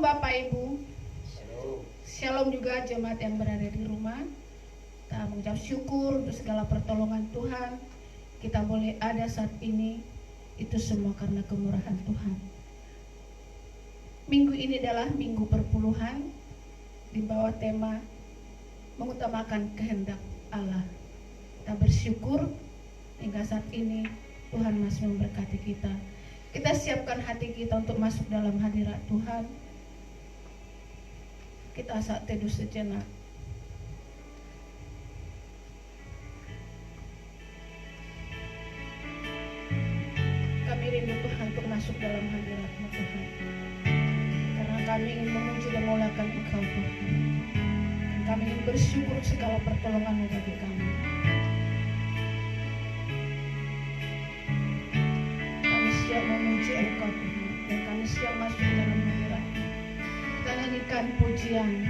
Shalom Bapak Ibu. Shalom. Shalom juga jemaat yang berada di rumah. Kita mengucap syukur untuk segala pertolongan Tuhan. Kita boleh ada saat ini, itu semua karena kemurahan Tuhan. Minggu ini adalah minggu perpuluhan di bawah tema mengutamakan kehendak Allah. Kita bersyukur hingga saat ini Tuhan masih memberkati kita. Kita siapkan hati kita untuk masuk dalam hadirat Tuhan. Kita saat teduh sejenak. Kami rindu Tuhan untuk masuk dalam hadirat-Mu Tuhan. Karena kami ingin memuji dan memuliakan Engkau Tuhan. Dan kami ingin bersyukur segala pertolongan-Mu bagi kami. Kami siap memuji Engkau Tuhan. Dan kami siap masuk dalam hadirat-Mu. Kita nyanyikan pujian.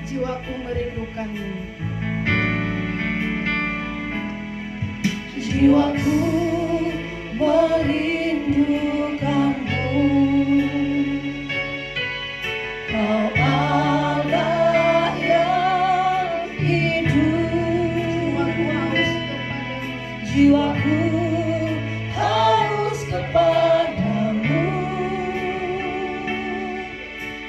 Jiwaku merindukan-Mu. Jiwaku merindukan-Mu, Kau Allah yang hidup. Jiwaku haus kepadamu,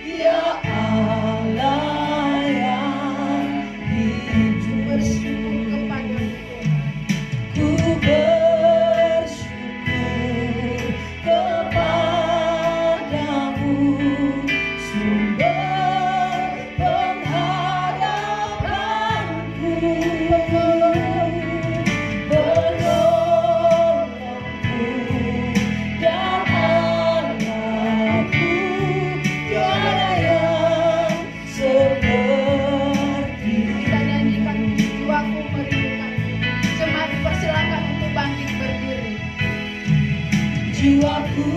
ya Allah yang hidup. Bersyukur kepadamu Tuhan. Ku bersyukur kepadamu, sumber pengharapanku, penolongku dan Allahku, tiada yang seperti. Kita nyanyikan jiwaku merindukan. Jemaat dipersilakan untuk bangkit berdiri. Jiwaku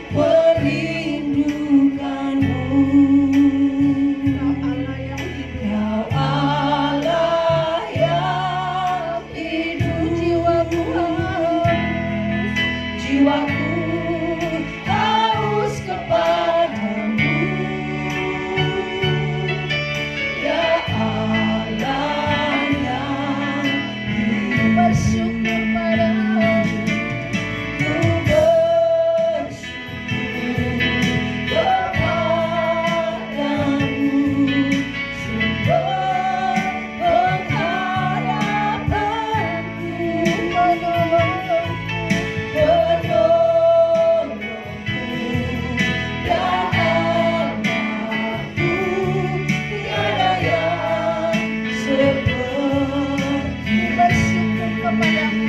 merindukan-Mu, Kau Allah yang hidup. Kau Allah yang hidup. Jiwaku haus kepadamu, ya Allah yang hidup. Bersyukur padamu. Ku bersyukur kepadamu, sumber pengharapanku, penolongku dan Allahku, tiada yang seperti. Bersyukur kepadamu.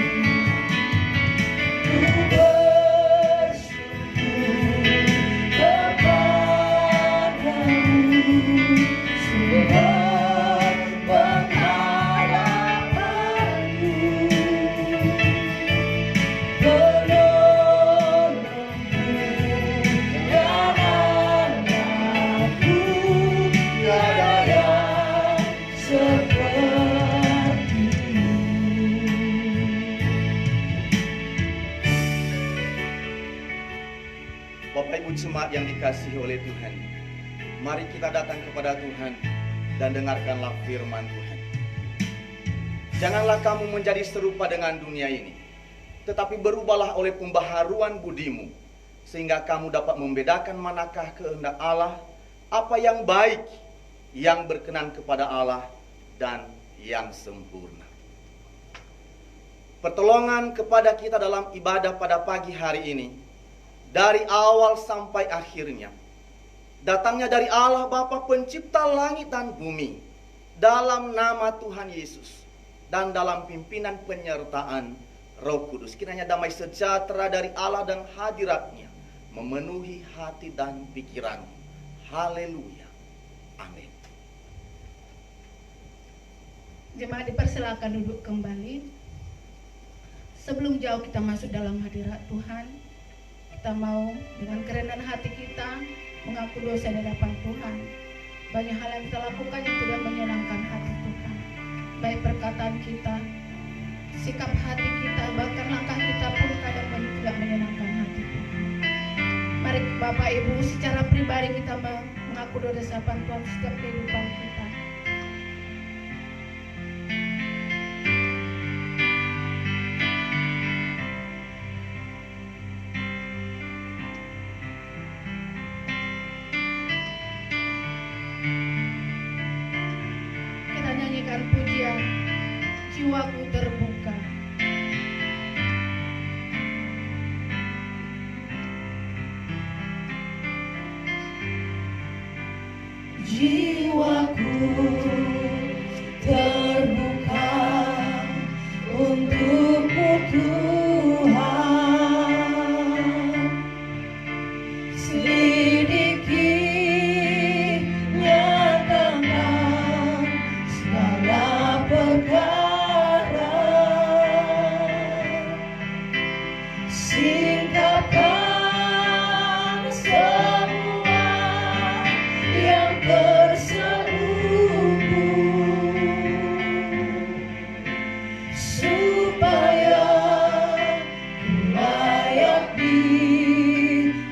Ku bersyukur kepadamu, sumber pengharapanku, penolongku dan Allahku, tiada yang seperti-Mu. Bapak Ibu jemaat yang dikasihi oleh Tuhan, mari kita datang kepada Tuhan dan dengarkanlah firman Tuhan. Janganlah kamu menjadi serupa dengan dunia ini, tetapi berubahlah oleh pembaharuan budimu, sehingga kamu dapat membedakan manakah kehendak Allah, apa yang baik, yang berkenan kepada Allah, dan yang sempurna. Pertolongan kepada kita dalam ibadah pada pagi hari ini, dari awal sampai akhirnya, datangnya dari Allah Bapa pencipta langit dan bumi, dalam nama Tuhan Yesus, dan dalam pimpinan penyertaan Roh Kudus. Kiranya damai sejahtera dari Allah dan hadiratnya memenuhi hati dan pikiranmu. Haleluya. Amin. Jemaat dipersilakan duduk kembali. Sebelum jauh kita masuk dalam hadirat Tuhan, kita mau dengan kerendahan hati kita mengaku dosa di hadapan Tuhan. Banyak hal yang kita lakukan yang tidak menyenangkan hati Tuhan. Baik perkataan kita, sikap hati kita, bahkan langkah kita pun kadang tidak menyenangkan hati Tuhan. Mari Bapak Ibu secara pribadi kita mengaku dosa Tuhan setiap kehidupan kita. Kita nyanyikan pujian jiwaku terbuka. Jiwaku terbuka untukmu Tuhan, selidiki, nyatakan segala perkara, singkapkan semua yang terselubung, supaya ku layak di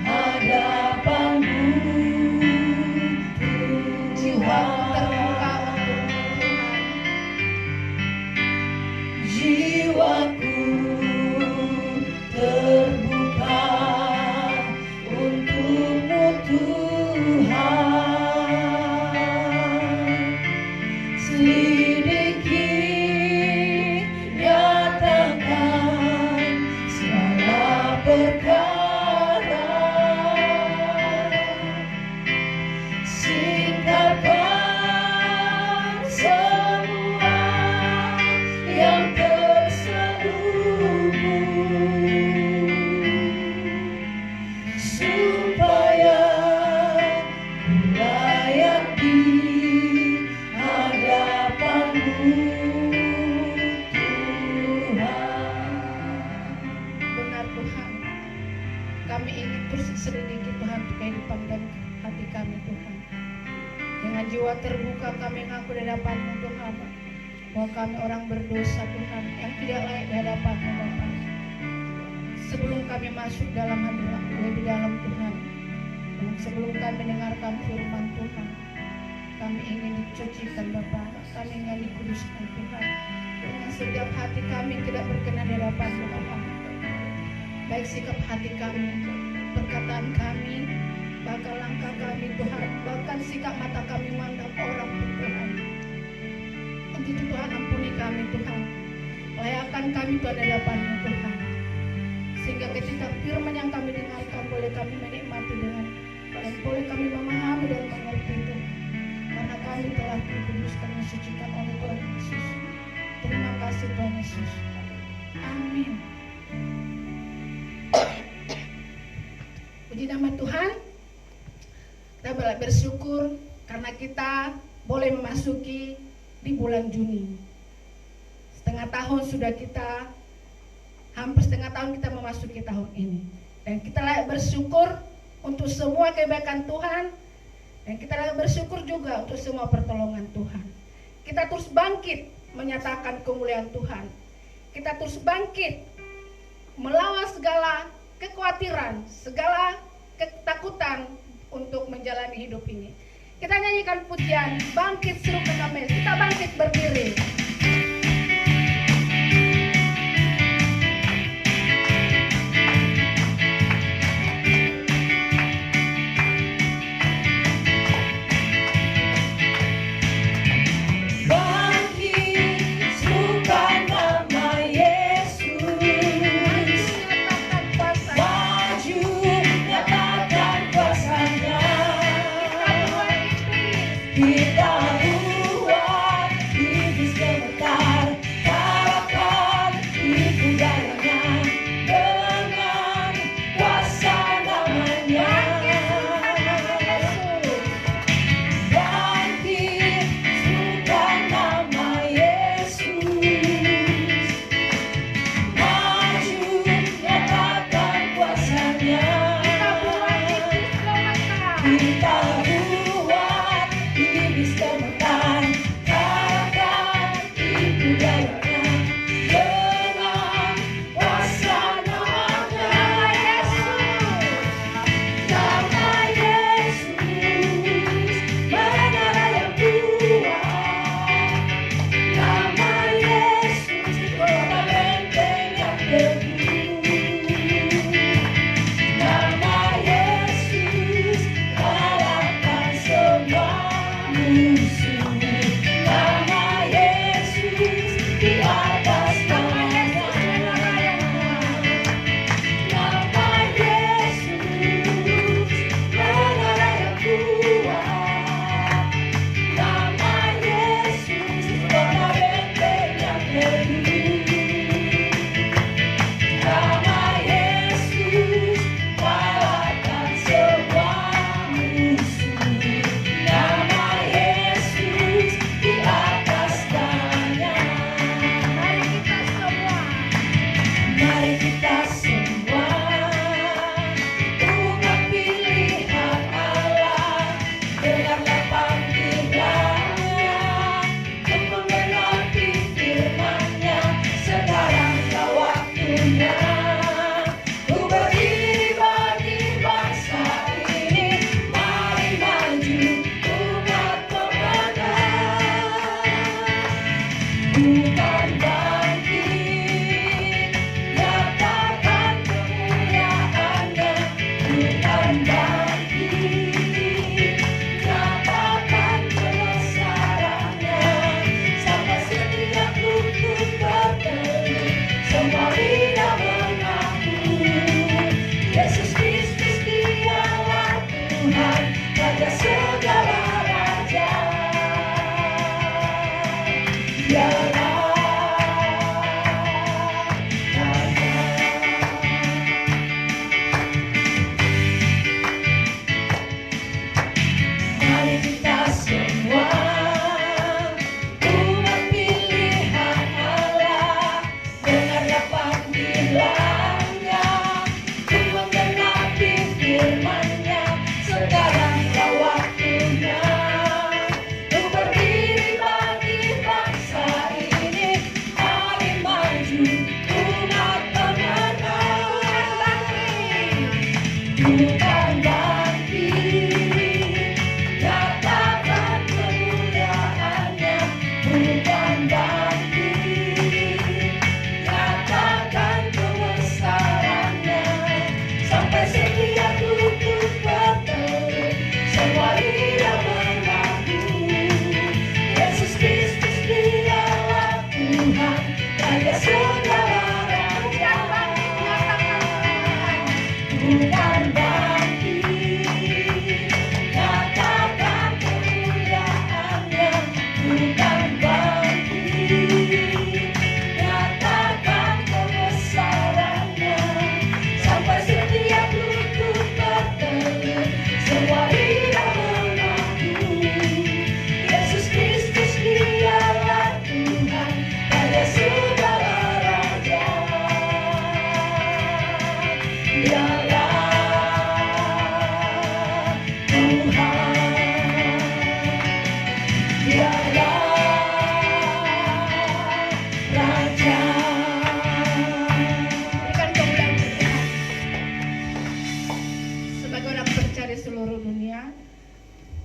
hadapanmu Tuhan. Jiwaku terbuka untukmu Tuhan, selidiki, nyatakan segala perkara, singkapkan semua yang terselubung, supaya ku layak di hadapanmu Tuhan. Benar Tuhan, kami ingin terus selidiki Tuhan kehidupan dan hati kami Tuhan. Dengan jiwa terbuka kami mengaku di hadapan-Mu Tuhan, bahwa kami orang berdosa Tuhan yang tidak layak di hadapan-Mu Bapa. Sebelum kami masuk dalam hadirat lebih dalam Tuhan, dan sebelum kami mendengarkan firman Tuhan, kami ingin dicucikan Bapa, kami ingin dikuduskan Tuhan, dengan setiap hati kami tidak berkenan di hadapan-Mu Bapa. Baik sikap hati kami, perkataan kami, bahkan langkah kami Tuhan, bahkan sikap mata kami memandang orang Tuhan. Untuk itu Tuhan ampuni kami Tuhan, layakkan kami Tuhan di hadapan-Mu Tuhan, sehingga ketika firman yang kami dengarkan boleh kami menikmati dengan dan boleh kami memahami dan mengerti Tuhan, karena kami telah dikuduskan dan disucikan oleh Tuhan Yesus. Terima kasih Tuhan Yesus. Amin. Puji nama Tuhan. Kita bersyukur karena kita boleh memasuki di bulan Juni. Setengah tahun sudah kita, hampir setengah tahun kita memasuki tahun ini. Dan kita layak bersyukur untuk semua kebaikan Tuhan. Dan kita layak bersyukur juga untuk semua pertolongan Tuhan. Kita terus bangkit menyatakan kemuliaan Tuhan. Kita terus bangkit melawan segala kekhawatiran, segala ketakutan untuk menjalani hidup ini. Kita nyanyikan pujian Bangkit Seru Kekame. Kita bangkit berdiri. Kita buat iblis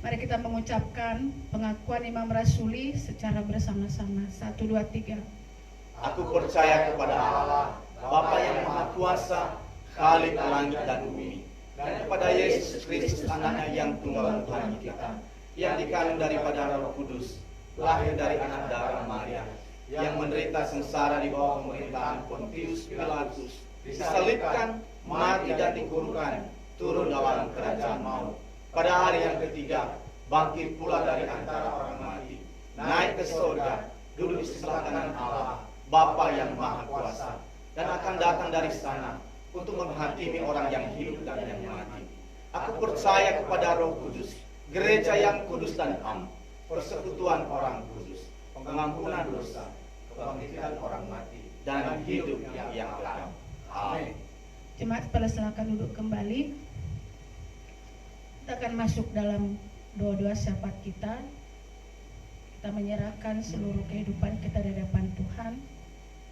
Mari kita mengucapkan pengakuan Imam Rasuli secara bersama-sama. 1, 2, 3. Aku percaya kepada Allah, Bapa yang Maha Kuasa, Khalik langit dan bumi, dan kepada Yesus Kristus anaknya yang tunggal Tuhan kita, yang dikandung daripada Roh Kudus, lahir dari anak darah Maria, yang menderita sengsara di bawah pemerintahan Pontius Pilatus, disalibkan, mati dan dikuburkan, turun dalam kerajaan maut. Pada hari yang ketiga, bangkit pula dari antara orang mati, naik ke surga, duduk di sebelah kanan Allah, Bapa yang Maha Kuasa, dan akan datang dari sana untuk menghakimi orang yang hidup dan yang mati. Aku percaya kepada Roh Kudus, gereja yang kudus dan am, persekutuan orang kudus, pengampunan dosa, kebangkitan orang mati, dan hidup yang kekal. Amin. Jemaat pada silakan duduk kembali. Kita akan masuk dalam doa-doa syafaat kita. Kita menyerahkan seluruh kehidupan kita di hadapan Tuhan.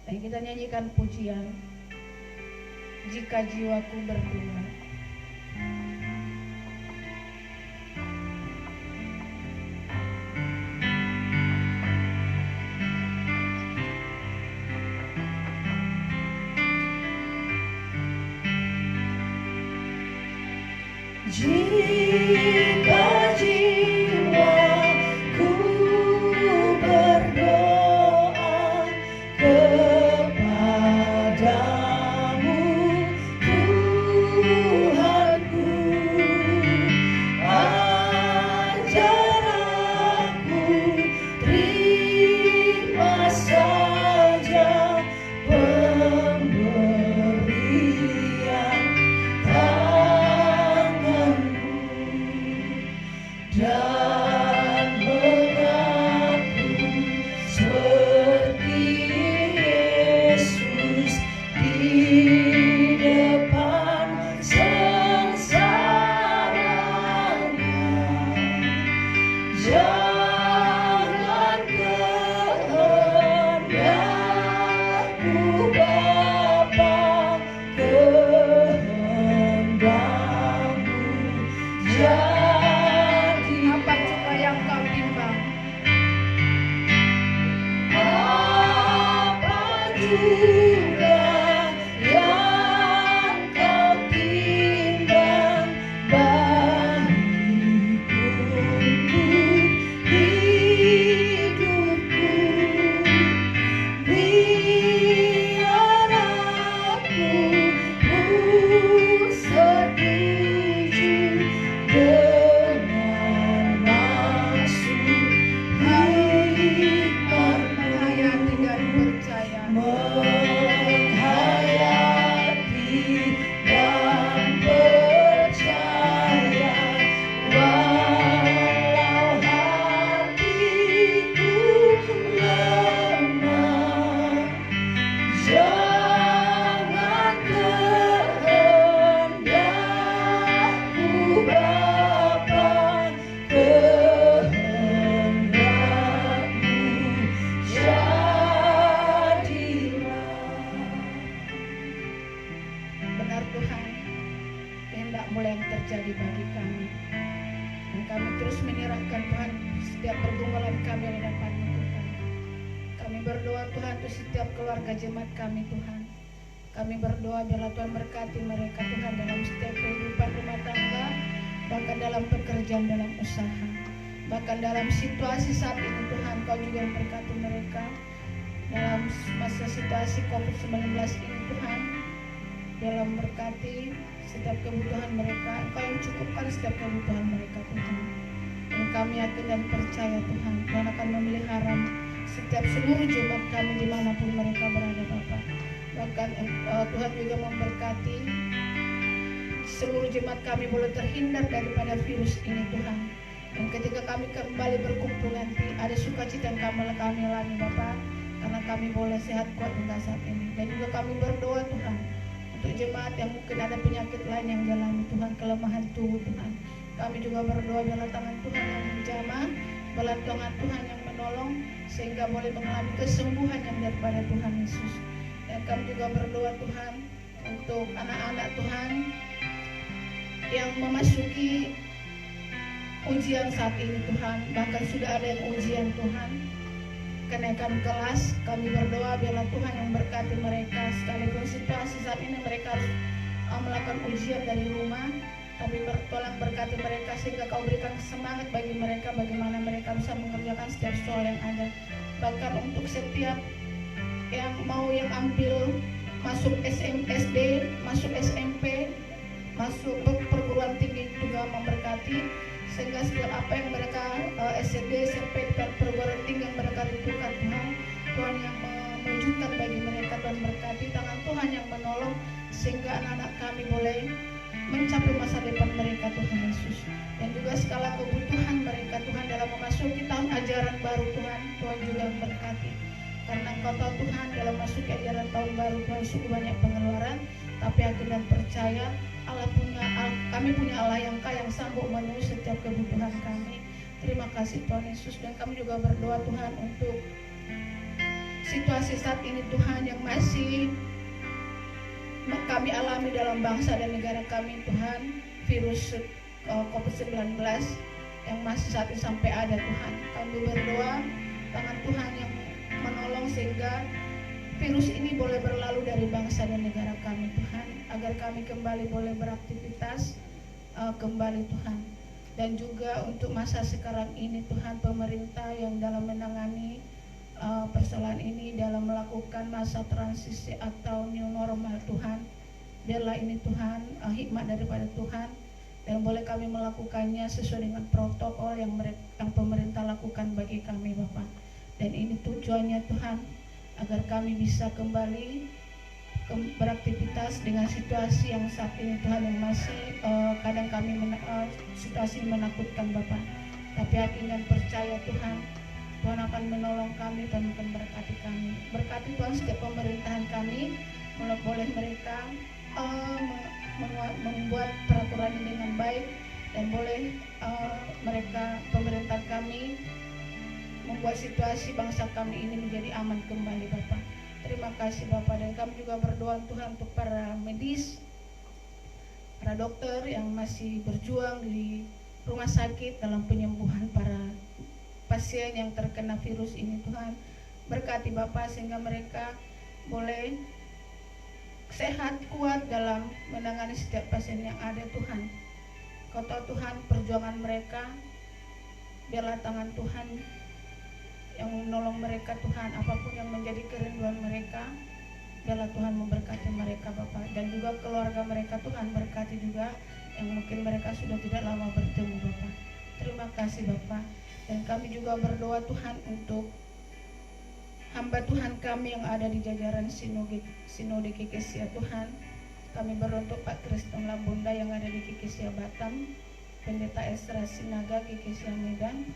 Dan kita nyanyikan pujian Jika Jiwaku Berdua. Jika jiwaku berdoa kepadamu, Tuhanku, ajar aku terima saja pemberian tanganmu dan mengaku seperti Yesus di depan sengsaranya. Jangan kehendakku Bapa, kehendakmu jadi. Apa juga yang kau timbang? Apa juga yang kau timbang bagiku untuk hidupku, biar aku setuju dengan maksud Menghayati hikmatmu, dan percaya. menghayati dan percaya, walau hatiku lemah. Jangan kehendakku Bapa, kehendakmu jadilah. Benar Tuhan, kehendak-Mu yang terjadi bagi kami. Dan kami terus menyerahkan Tuhan setiap pergumulan kami di hadapan-Mu Tuhan. Kami berdoa Tuhan untuk setiap keluarga jemaat kami Tuhan. Kami berdoa biarlah Tuhan berkati mereka Tuhan dalam setiap kehidupan rumah tangga, bahkan dalam pekerjaan, dalam usaha, bahkan dalam situasi saat ini Tuhan Kau juga memberkati mereka dalam masa situasi COVID-19 ini Tuhan. Dalam berkati setiap kebutuhan mereka, Engkau yang cukupkan setiap kebutuhan mereka Tuhan. Dan kami yakin dan percaya Tuhan, Tuhan akan memelihara setiap seluruh jemaat kami dimanapun mereka berada Bapak. Bahkan Tuhan juga memberkati seluruh jemaat kami boleh terhindar daripada virus ini Tuhan. Dan ketika kami kembali berkumpul nanti, ada sukacita yang kami alami Bapak, karena kami boleh sehat kuat hingga saat ini. Dan juga kami berdoa Tuhan untuk jemaat yang mungkin ada penyakit lain yang dialami Tuhan, kelemahan tubuh Tuhan. Kami juga berdoa biarlah tangan Tuhan yang menjamah, biarlah tangan Tuhan yang menolong, sehingga boleh mengalami kesembuhan yang daripada Tuhan Yesus. Dan kami juga berdoa Tuhan untuk anak-anak Tuhan yang memasuki ujian saat ini Tuhan, bahkan sudah ada yang ujian Tuhan, kenaikan kelas. Kami berdoa biarlah Tuhan yang berkati mereka, sekalipun situasi saat ini mereka harus melakukan ujian dari rumah, tapi tolong berkati mereka sehingga Kau berikan semangat bagi mereka bagaimana mereka bisa mengerjakan setiap soal yang ada. Bahkan untuk setiap yang mau yang ambil masuk SD, masuk SMP, masuk perguruan tinggi juga memberkati, sehingga setiap apa yang mereka SD, SMP dan perguruan tinggi yang mereka rindukan Tuhan yang mewujudkan bagi mereka. Tuhan berkati tangan Tuhan yang menolong sehingga anak-anak kami boleh mencapai masa depan mereka Tuhan Yesus. Dan juga segala kebutuhan mereka Tuhan dalam memasuki tahun ajaran baru Tuhan juga berkati. Karena Engkau tahu Tuhan dalam masuk ajaran tahun baru Tuhan sungguh banyak pengeluaran, tapi yakin dan percaya kami punya Allah yang kaya yang sanggup memenuhi setiap kebutuhan kami. Terima kasih Tuhan Yesus. Dan kami juga berdoa Tuhan untuk situasi saat ini Tuhan yang masih kami alami dalam bangsa dan negara kami Tuhan, virus COVID-19 yang masih saat ini sampai ada Tuhan. Kami berdoa tangan Tuhan yang menolong sehingga virus ini boleh berlalu dari bangsa dan negara kami Tuhan, agar kami kembali boleh beraktivitas kembali Tuhan. Dan juga untuk masa sekarang ini Tuhan, pemerintah yang dalam menangani persoalan ini, dalam melakukan masa transisi atau new normal Tuhan, biarlah ini Tuhan hikmat daripada Tuhan, dan boleh kami melakukannya sesuai dengan protokol yang pemerintah lakukan bagi kami Bapak. Dan ini tujuannya Tuhan, agar kami bisa kembali beraktivitas dengan situasi yang saat ini Tuhan, yang masih kadang kami situasi menakutkan Bapak. Tapi yakin dan percaya Tuhan, Tuhan akan menolong kami, Tuhan akan berkati kami. Berkati Tuhan setiap pemerintahan kami, boleh mereka membuat peraturan ini dengan baik, dan boleh mereka pemerintah kami membuat situasi bangsa kami ini menjadi aman kembali Bapak. Terima kasih Bapak, dan kami juga berdoa Tuhan untuk para medis, para dokter yang masih berjuang di rumah sakit dalam penyembuhan para pasien yang terkena virus ini Tuhan. Berkati Bapak sehingga mereka boleh sehat, kuat dalam menangani setiap pasien yang ada Tuhan. Kau tahu Tuhan perjuangan mereka, biarlah tangan Tuhan yang menolong mereka Tuhan, apapun yang menjadi kerinduan mereka, biarlah Tuhan memberkati mereka Bapak, dan juga keluarga mereka Tuhan, berkati juga yang mungkin mereka sudah tidak lama bertemu Bapak. Terima kasih Bapak, dan kami juga berdoa Tuhan untuk hamba Tuhan kami yang ada di jajaran Sinode Kikesia Tuhan. Kami berdoa untuk Pak Kristen Labunda yang ada di Kikesia Batam, Pendeta Esra Sinaga Kikesia Medan.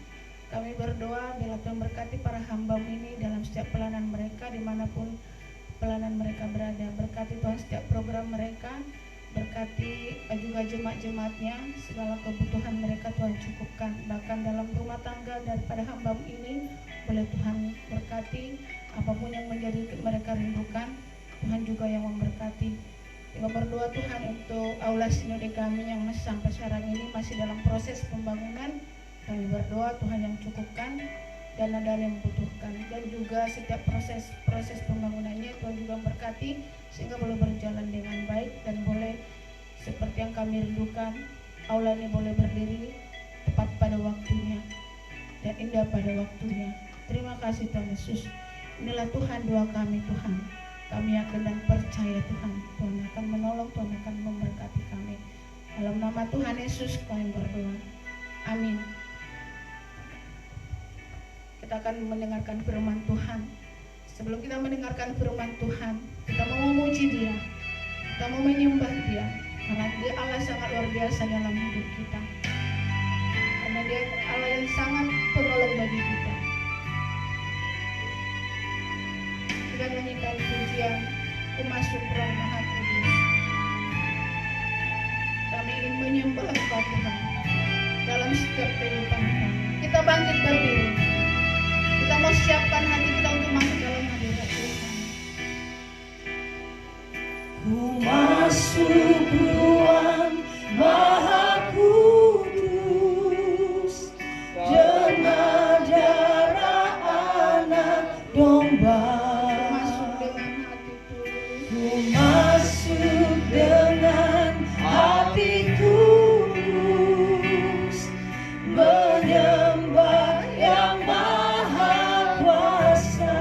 Kami berdoa bila Tuhan berkati para hamba ini dalam setiap pelayanan mereka, dimanapun pelayanan mereka berada. Berkati Tuhan setiap program mereka, berkati juga jemaat-jemaatnya, segala kebutuhan mereka Tuhan cukupkan. Bahkan dalam rumah tangga daripada hamba ini, boleh Tuhan berkati apapun yang menjadi mereka rindukan, Tuhan juga yang memberkati. Kita berdoa Tuhan untuk aula sinode kami yang sampai sekarang ini masih dalam proses pembangunan. Kami berdoa Tuhan yang cukupkan dana-dana yang membutuhkan, dan juga setiap proses pembangunannya Tuhan juga berkati sehingga boleh berjalan dengan baik, dan boleh seperti yang kami rindukan, aula ini boleh berdiri tepat pada waktunya dan indah pada waktunya. Terima kasih Tuhan Yesus. Inilah Tuhan doa kami Tuhan. Kami yakin dan percaya Tuhan, Tuhan akan menolong, Tuhan akan memberkati kami. Dalam nama Tuhan Yesus kami berdoa. Amin. Kita akan mendengarkan firman Tuhan. Sebelum kita mendengarkan firman Tuhan, kita mau memuji Dia, kita mau menyembah Dia, karena Dia Allah sangat luar biasa dalam hidup kita, karena Dia Allah yang sangat penolong bagi kita. Kita nyanyikan pujian Ku Masuk Ruang Maha Kudus. Kami ingin menyembah Engkau Tuhan dalam setiap kehidupan kami. Kita bangkit berdiri. Kita mau siapkan hati kita untuk masuk dalam hadirat Tuhan. Ku masuk ruang Maha Kudus dengan darah anak domba. Ku masuk dengan hati tulus menyembah yang Maha Kuasa.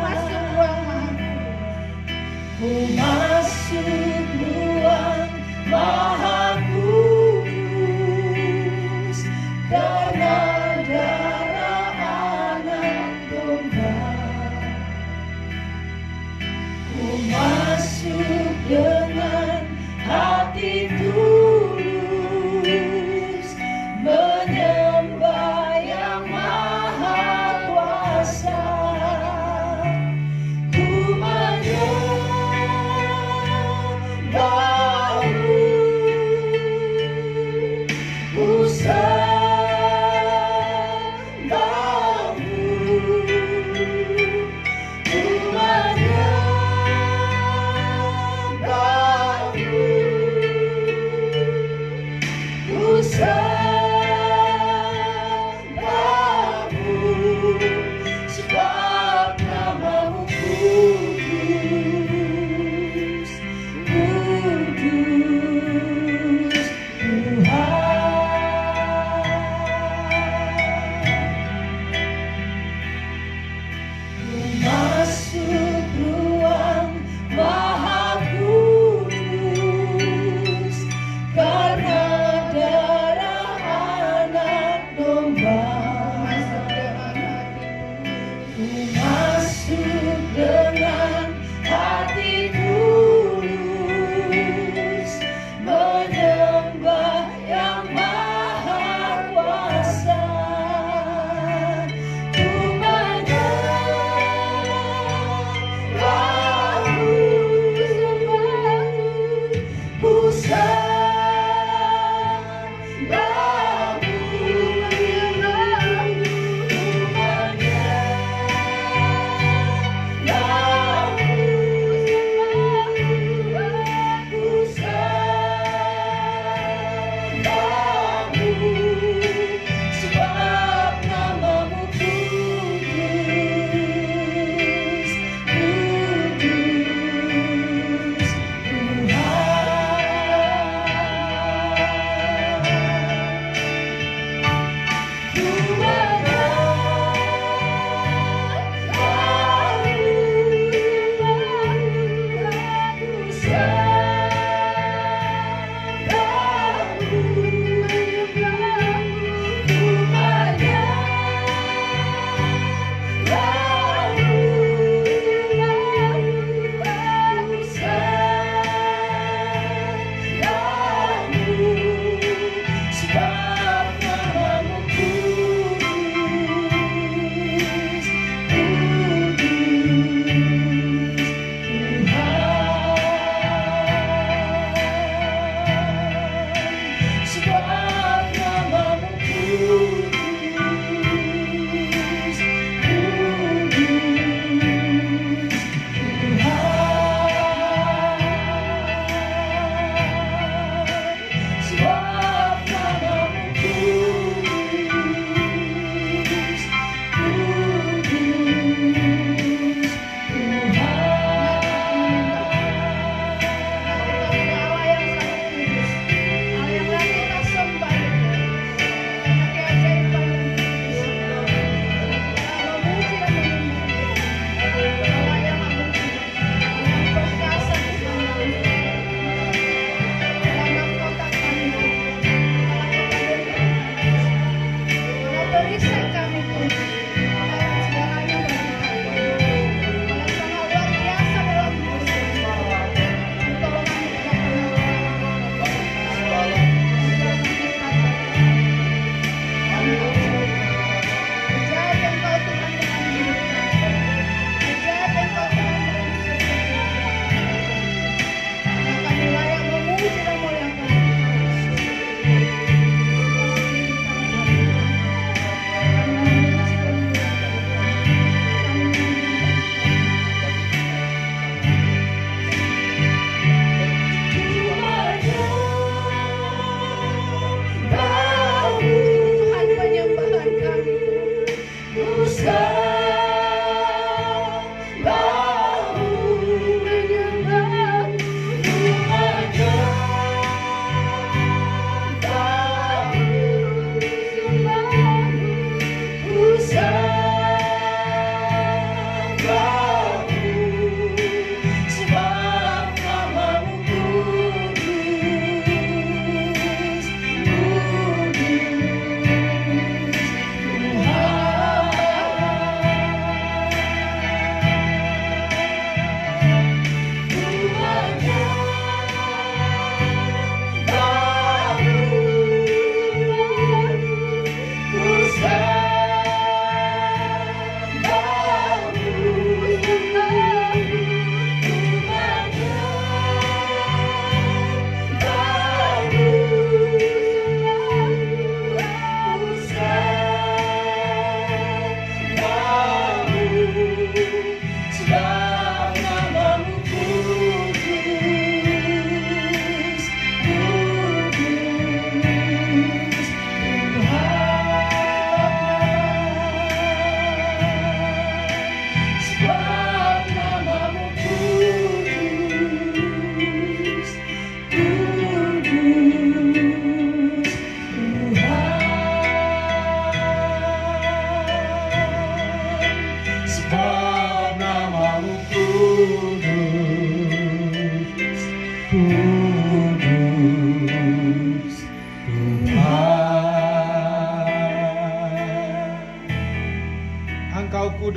Ku masuk ruang Maha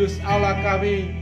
Kudus Allah kami,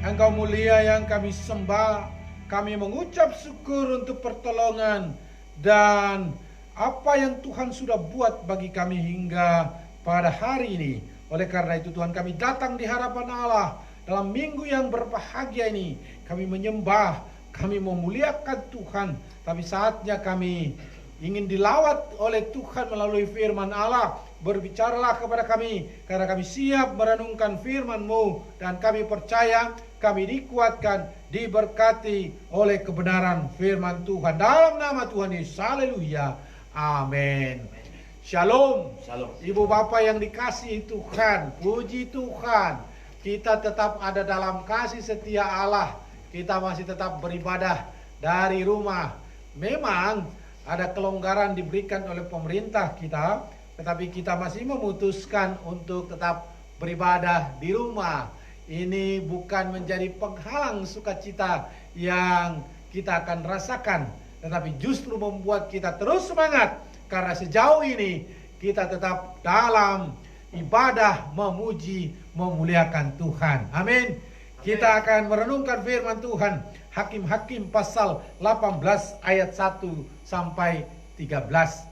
Engkau mulia yang kami sembah. Kami mengucap syukur untuk pertolongan dan apa yang Tuhan sudah buat bagi kami hingga pada hari ini. Oleh karena itu Tuhan, kami datang di hadapan Allah dalam minggu yang berbahagia ini. Kami menyembah, kami memuliakan Tuhan. Tapi saatnya kami ingin dilawat oleh Tuhan melalui firman Allah. Berbicaralah kepada kami, karena kami siap merenungkan firman-Mu, dan kami percaya kami dikuatkan, diberkati oleh kebenaran firman Tuhan. Dalam nama Tuhan Yesus, haleluya, amin. Shalom. Shalom. Ibu bapak yang dikasihi Tuhan, puji Tuhan, kita tetap ada dalam kasih setia Allah. Kita masih tetap beribadah dari rumah. Memang ada kelonggaran diberikan oleh pemerintah kita, tetapi kita masih memutuskan untuk tetap beribadah di rumah. Ini bukan menjadi penghalang sukacita yang kita akan rasakan, tetapi justru membuat kita terus semangat. Karena sejauh ini kita tetap dalam ibadah, memuji, memuliakan Tuhan. Amin. Kita akan merenungkan firman Tuhan, Hakim-Hakim pasal 18 ayat 1 sampai 13.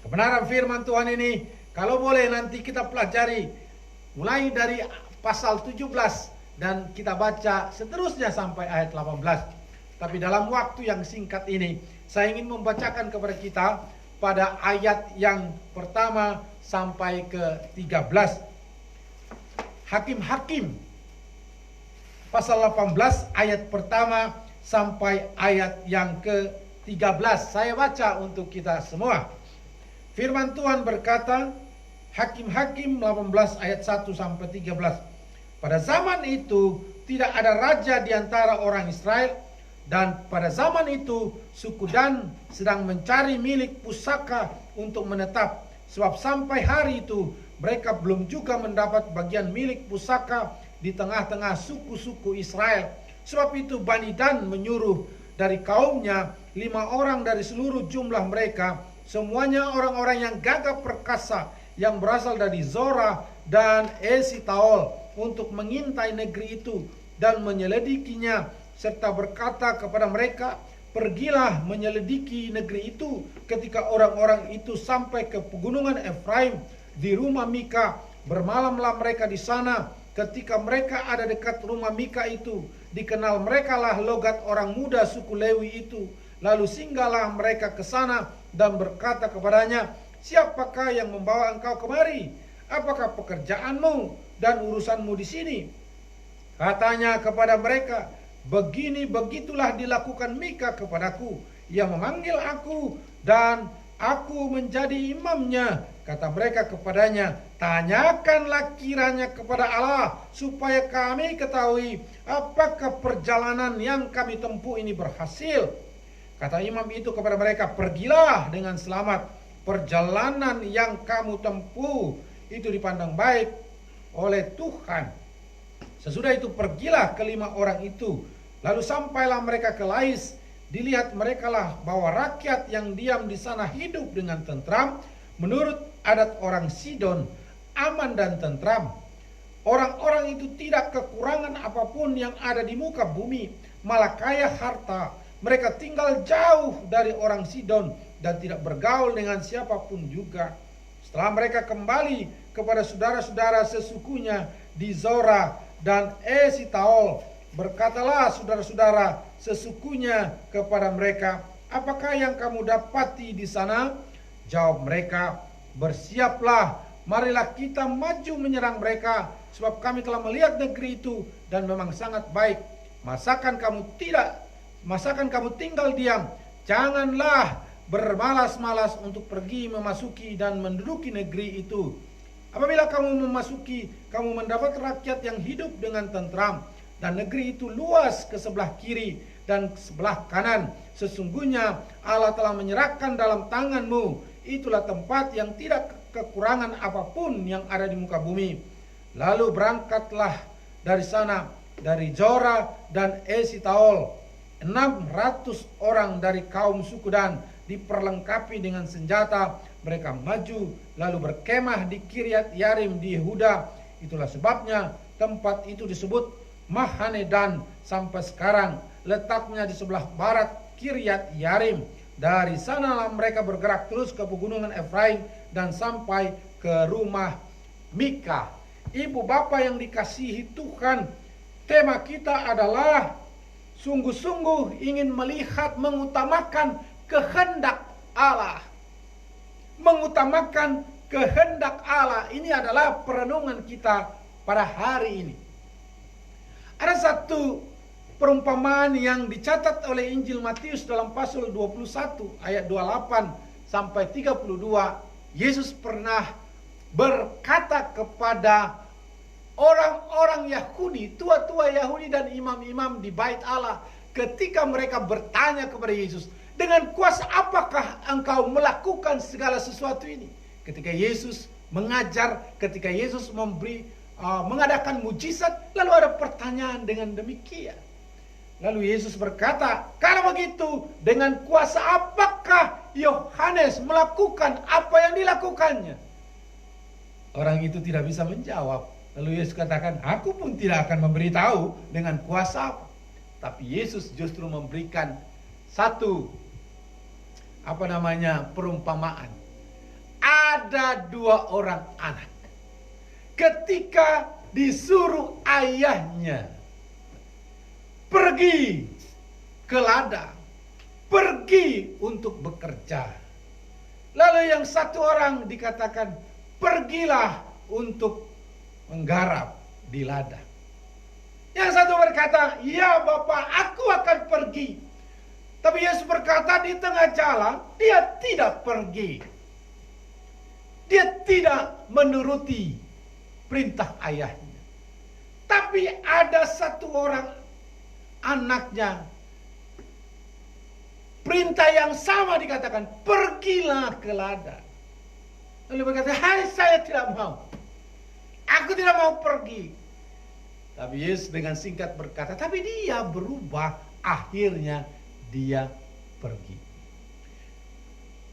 Kebenaran firman Tuhan ini, kalau boleh nanti kita pelajari mulai dari pasal 17 dan kita baca seterusnya sampai ayat 18. Tapi dalam waktu yang singkat ini, saya ingin membacakan kepada kita pada ayat yang pertama sampai ke 13. Hakim-Hakim pasal 18 ayat pertama sampai ayat yang ke-13. Saya baca untuk kita semua. Firman Tuhan berkata, Hakim-Hakim 18 ayat 1 sampai 13. Pada zaman itu tidak ada raja di antara orang Israel, dan pada zaman itu suku Dan sedang mencari milik pusaka untuk menetap, sebab sampai hari itu mereka belum juga mendapat bagian milik pusaka di tengah-tengah suku-suku Israel. Sebab itu Bani Dan menyuruh dari kaumnya 5 orang dari seluruh jumlah mereka, semuanya orang-orang yang gagah perkasa, yang berasal dari Zora dan Esitaol, untuk mengintai negeri itu dan menyelidikinya, serta berkata kepada mereka, pergilah menyelidiki negeri itu. Ketika orang-orang itu sampai ke pegunungan Efraim, di rumah Mika, bermalamlah mereka di sana. Ketika mereka ada dekat rumah Mika itu, dikenal merekalah logat orang muda suku Lewi itu. Lalu singgahlah mereka ke sana dan berkata kepadanya, siapakah yang membawa engkau kemari? Apakah pekerjaanmu dan urusanmu di sini? Katanya kepada mereka, begitulah dilakukan Mika kepadaku. Ia memanggil aku dan aku menjadi imamnya. Kata mereka kepadanya, tanyakanlah kiranya kepada Allah, supaya kami ketahui apakah perjalanan yang kami tempuh ini berhasil. Kata imam itu kepada mereka, pergilah dengan selamat. Perjalanan yang kamu tempuh itu dipandang baik oleh Tuhan. Sesudah itu pergilah ke-5 orang itu. Lalu sampailah mereka ke Lais. Dilihat merekalah bahwa rakyat yang diam di sana hidup dengan tentram, menurut adat orang Sidon, aman dan tentram. Orang-orang itu tidak kekurangan apapun yang ada di muka bumi, malah kaya harta. Mereka tinggal jauh dari orang Sidon dan tidak bergaul dengan siapapun juga. Setelah mereka kembali kepada saudara-saudara sesukunya di Zora dan Esitaol, berkatalah saudara-saudara sesukunya kepada mereka, apakah yang kamu dapati di sana? Jawab mereka, bersiaplah, marilah kita maju menyerang mereka, sebab kami telah melihat negeri itu dan memang sangat baik. Masakan kamu tinggal diam, janganlah bermalas-malas untuk pergi memasuki dan menduduki negeri itu. Apabila kamu memasuki, kamu mendapat rakyat yang hidup dengan tentram, dan negeri itu luas ke sebelah kiri dan sebelah kanan. Sesungguhnya Allah telah menyerahkan dalam tanganmu. Itulah tempat yang tidak kekurangan apapun yang ada di muka bumi. Lalu berangkatlah dari sana, dari Zora dan Esitaol, 600 orang dari kaum suku Dan, diperlengkapi dengan senjata. Mereka maju lalu berkemah di Kiryat Yarim di Yehuda. Itulah sebabnya tempat itu disebut Mahanedan sampai sekarang. Letaknya di sebelah barat Kiryat Yarim. Dari sanalah mereka bergerak terus ke pegunungan Efraim dan sampai ke rumah Mika. Ibu bapak yang dikasihi Tuhan, tema kita adalah sungguh-sungguh ingin melihat mengutamakan kehendak Allah. Mengutamakan kehendak Allah. Ini adalah perenungan kita pada hari ini. Ada satu perumpamaan yang dicatat oleh Injil Matius dalam pasal 21 ayat 28 sampai 32. Yesus pernah berkata kepada orang-orang Yahudi, tua-tua Yahudi dan imam-imam di bait Allah, ketika mereka bertanya kepada Yesus, dengan kuasa apakah engkau melakukan segala sesuatu ini? Ketika Yesus mengajar, ketika Yesus mengadakan mujizat, lalu ada pertanyaan dengan demikian. Lalu Yesus berkata, kalau begitu dengan kuasa apakah Yohanes melakukan apa yang dilakukannya? Orang itu tidak bisa menjawab. Lalu Yesus katakan, aku pun tidak akan memberitahu dengan kuasa apa. Tapi Yesus justru memberikan satu perumpamaan. Ada dua orang anak. Ketika disuruh ayahnya pergi ke ladang, pergi untuk bekerja. Lalu yang satu orang dikatakan, pergilah untuk menggarap di ladang. Yang satu berkata, ya Bapak, aku akan pergi. Tapi Yesus berkata di tengah jalan, dia tidak pergi. Dia tidak menuruti perintah ayahnya. Tapi ada satu orang anaknya, perintah yang sama dikatakan, pergilah ke ladang. Lalu berkata, hai, saya tidak mau. Aku tidak mau pergi. Tapi Yesus dengan singkat berkata, tapi dia berubah, akhirnya dia pergi.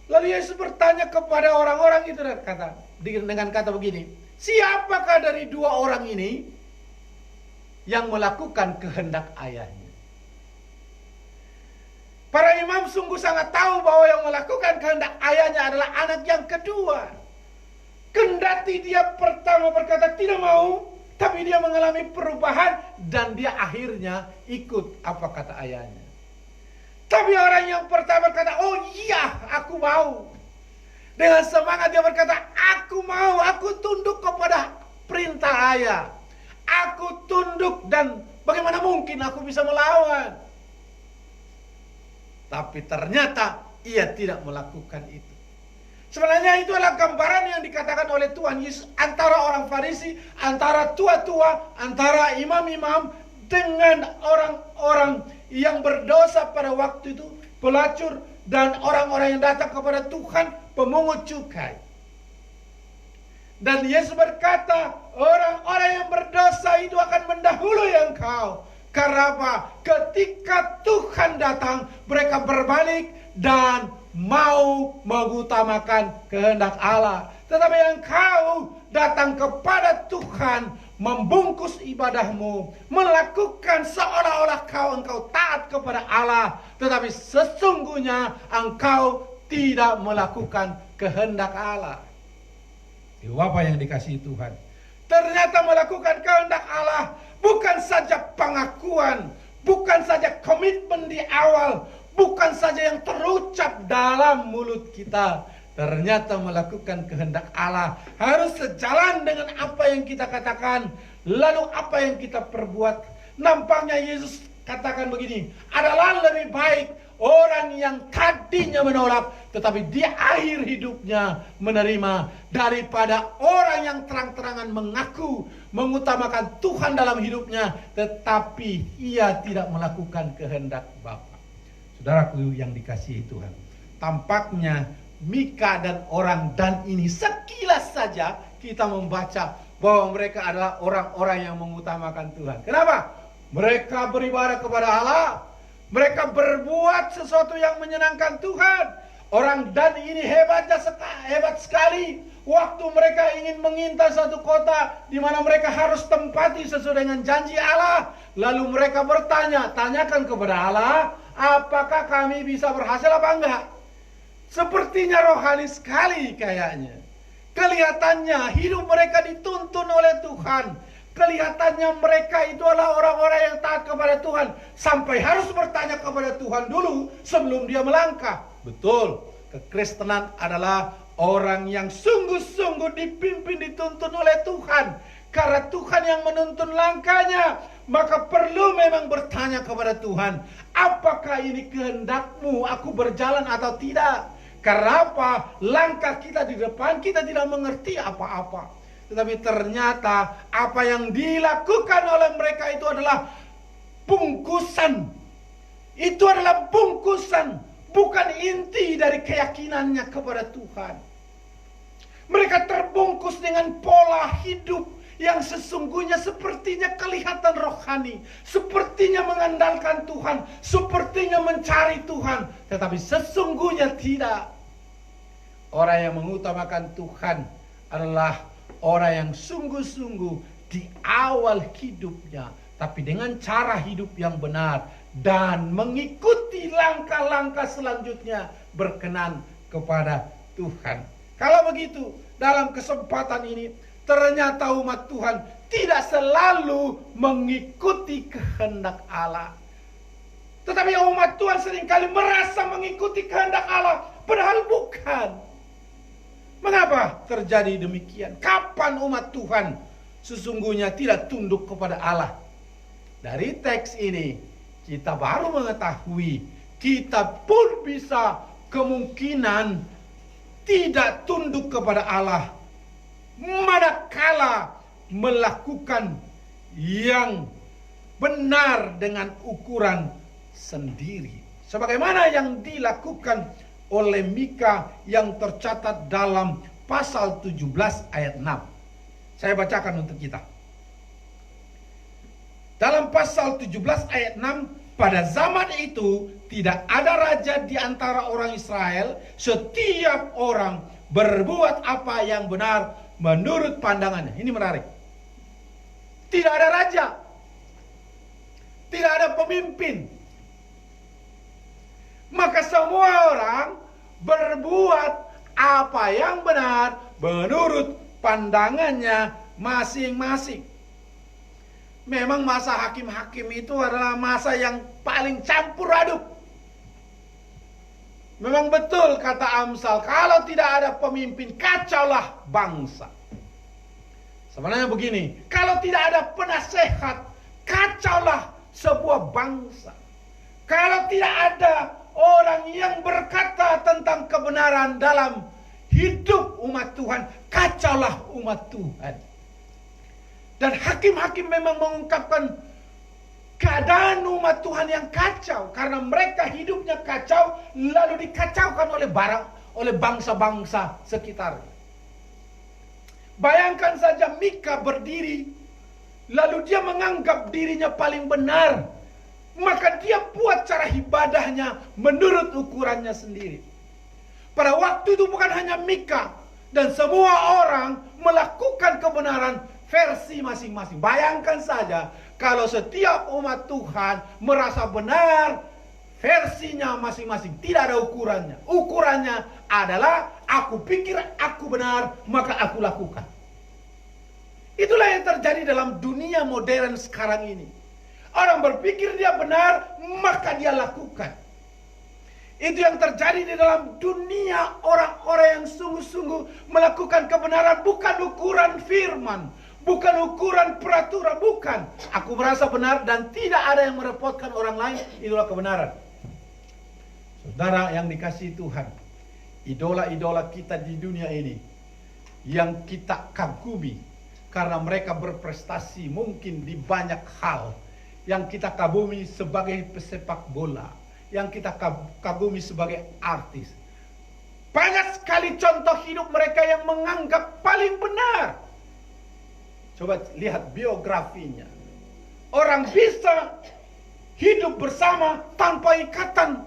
Lalu Yesus bertanya kepada orang-orang itu dengan kata begini, siapakah dari dua orang ini yang melakukan kehendak ayahnya? Para imam sungguh sangat tahu bahwa yang melakukan kehendak ayahnya adalah anak yang kedua. Kendati dia pertama berkata tidak mau, tapi dia mengalami perubahan dan dia akhirnya ikut apa kata ayahnya. Tapi orang yang pertama berkata, oh iya, aku mau. Dengan semangat dia berkata, aku mau, aku tunduk kepada perintah ayah. Aku tunduk dan bagaimana mungkin aku bisa melawan. Tapi ternyata ia tidak melakukan itu. Sebenarnya itu adalah gambaran yang dikatakan oleh Tuhan Yesus antara orang Farisi, antara tua-tua, antara imam-imam dengan orang-orang yang berdosa pada waktu itu, pelacur dan orang-orang yang datang kepada Tuhan, pemungut cukai. Dan Yesus berkata, orang-orang yang berdosa itu akan mendahului engkau. Karena apa? Ketika Tuhan datang, mereka berbalik dan mau mengutamakan kehendak Allah. Tetapi engkau datang kepada Tuhan, membungkus ibadahmu, melakukan seolah-olah engkau taat kepada Allah, tetapi sesungguhnya engkau tidak melakukan kehendak Allah. Ibu Bapak yang dikasihi Tuhan, ternyata melakukan kehendak Allah bukan saja pengakuan, bukan saja komitmen di awal, bukan saja yang terucap dalam mulut kita. Ternyata melakukan kehendak Allah harus sejalan dengan apa yang kita katakan, lalu apa yang kita perbuat. Nampaknya Yesus katakan begini, adalah lebih baik orang yang tadinya menolak tetapi di akhir hidupnya menerima, daripada orang yang terang-terangan mengaku mengutamakan Tuhan dalam hidupnya tetapi ia tidak melakukan kehendak Bapa. Saudaraku yang dikasihi Tuhan, tampaknya Mika dan orang Dan ini sekilas saja kita membaca bahwa mereka adalah orang-orang yang mengutamakan Tuhan. Kenapa? Mereka beribadah kepada Allah. Mereka berbuat sesuatu yang menyenangkan Tuhan. Orang Dan ini hebat sekali. Waktu mereka ingin mengintai satu kota di mana mereka harus tempati sesuai dengan janji Allah. Lalu mereka bertanya, tanyakan kepada Allah, apakah kami bisa berhasil apa enggak? Sepertinya rohani sekali kayaknya. Kelihatannya hidup mereka dituntun oleh Tuhan. Kelihatannya mereka itu adalah orang-orang yang taat kepada Tuhan. Sampai harus bertanya kepada Tuhan dulu sebelum dia melangkah. Betul, kekristenan adalah orang yang sungguh-sungguh dipimpin, dituntun oleh Tuhan. Karena Tuhan yang menuntun langkahnya, maka perlu memang bertanya kepada Tuhan, apakah ini kehendak-Mu aku berjalan atau tidak? Karena apa? Langkah kita di depan, kita tidak mengerti apa-apa. Tetapi ternyata apa yang dilakukan oleh mereka itu adalah bungkusan. Itu adalah bungkusan, bukan inti dari keyakinannya kepada Tuhan. Mereka terbungkus dengan pola hidup yang sesungguhnya sepertinya kelihatan rohani, sepertinya mengandalkan Tuhan, sepertinya mencari Tuhan, tetapi sesungguhnya tidak. Orang yang mengutamakan Tuhan adalah orang yang sungguh-sungguh di awal hidupnya, tapi dengan cara hidup yang benar dan mengikuti langkah-langkah selanjutnya berkenan kepada Tuhan. Kalau begitu, dalam kesempatan ini ternyata umat Tuhan tidak selalu mengikuti kehendak Allah. Tetapi umat Tuhan seringkali merasa mengikuti kehendak Allah, padahal bukan. Mengapa terjadi demikian? Kapan umat Tuhan sesungguhnya tidak tunduk kepada Allah? Dari teks ini kita baru mengetahui kita pun bisa kemungkinan tidak tunduk kepada Allah manakala melakukan yang benar dengan ukuran sendiri, sebagaimana yang dilakukan oleh Mika yang tercatat dalam pasal 17 ayat 6. Saya bacakan untuk kita. Dalam pasal 17 ayat 6, pada zaman itu tidak ada raja di antara orang Israel, setiap orang berbuat apa yang benar menurut pandangannya. Ini menarik. Tidak ada raja, tidak ada pemimpin, maka semua orang berbuat apa yang benar menurut pandangannya masing-masing. Memang masa hakim-hakim itu adalah masa yang paling campur aduk. Memang betul kata Amsal, kalau tidak ada pemimpin, kacaulah bangsa. Sebenarnya begini, kalau tidak ada penasehat, kacaulah sebuah bangsa. Kalau tidak ada orang yang berkata tentang kebenaran dalam hidup umat Tuhan, kacaulah umat Tuhan. Dan hakim-hakim memang mengungkapkan keadaan umat Tuhan yang kacau, karena mereka hidupnya kacau, lalu dikacaukan oleh bangsa-bangsa sekitar. Bayangkan saja Mika berdiri, lalu dia menganggap dirinya paling benar, maka dia buat cara ibadahnya menurut ukurannya sendiri. Pada waktu itu bukan hanya Mika, dan semua orang melakukan kebenaran versi masing-masing. Bayangkan saja kalau setiap umat Tuhan merasa benar versinya masing-masing, tidak ada ukurannya. Ukurannya adalah aku pikir aku benar, maka aku lakukan. Itulah yang terjadi dalam dunia modern sekarang ini. Orang berpikir dia benar, maka dia lakukan. Itu yang terjadi di dalam dunia orang-orang yang sungguh-sungguh melakukan kebenaran, bukan ukuran firman, bukan ukuran peraturan, bukan. Aku merasa benar dan tidak ada yang merepotkan orang lain, itulah kebenaran. Saudara yang dikasihi Tuhan, idola-idola kita di dunia ini yang kita kagumi karena mereka berprestasi mungkin di banyak hal, yang kita kagumi sebagai pesepak bola, yang kita kagumi sebagai artis. Banyak sekali contoh hidup mereka yang menganggap paling benar. Coba lihat biografinya. Orang bisa hidup bersama tanpa ikatan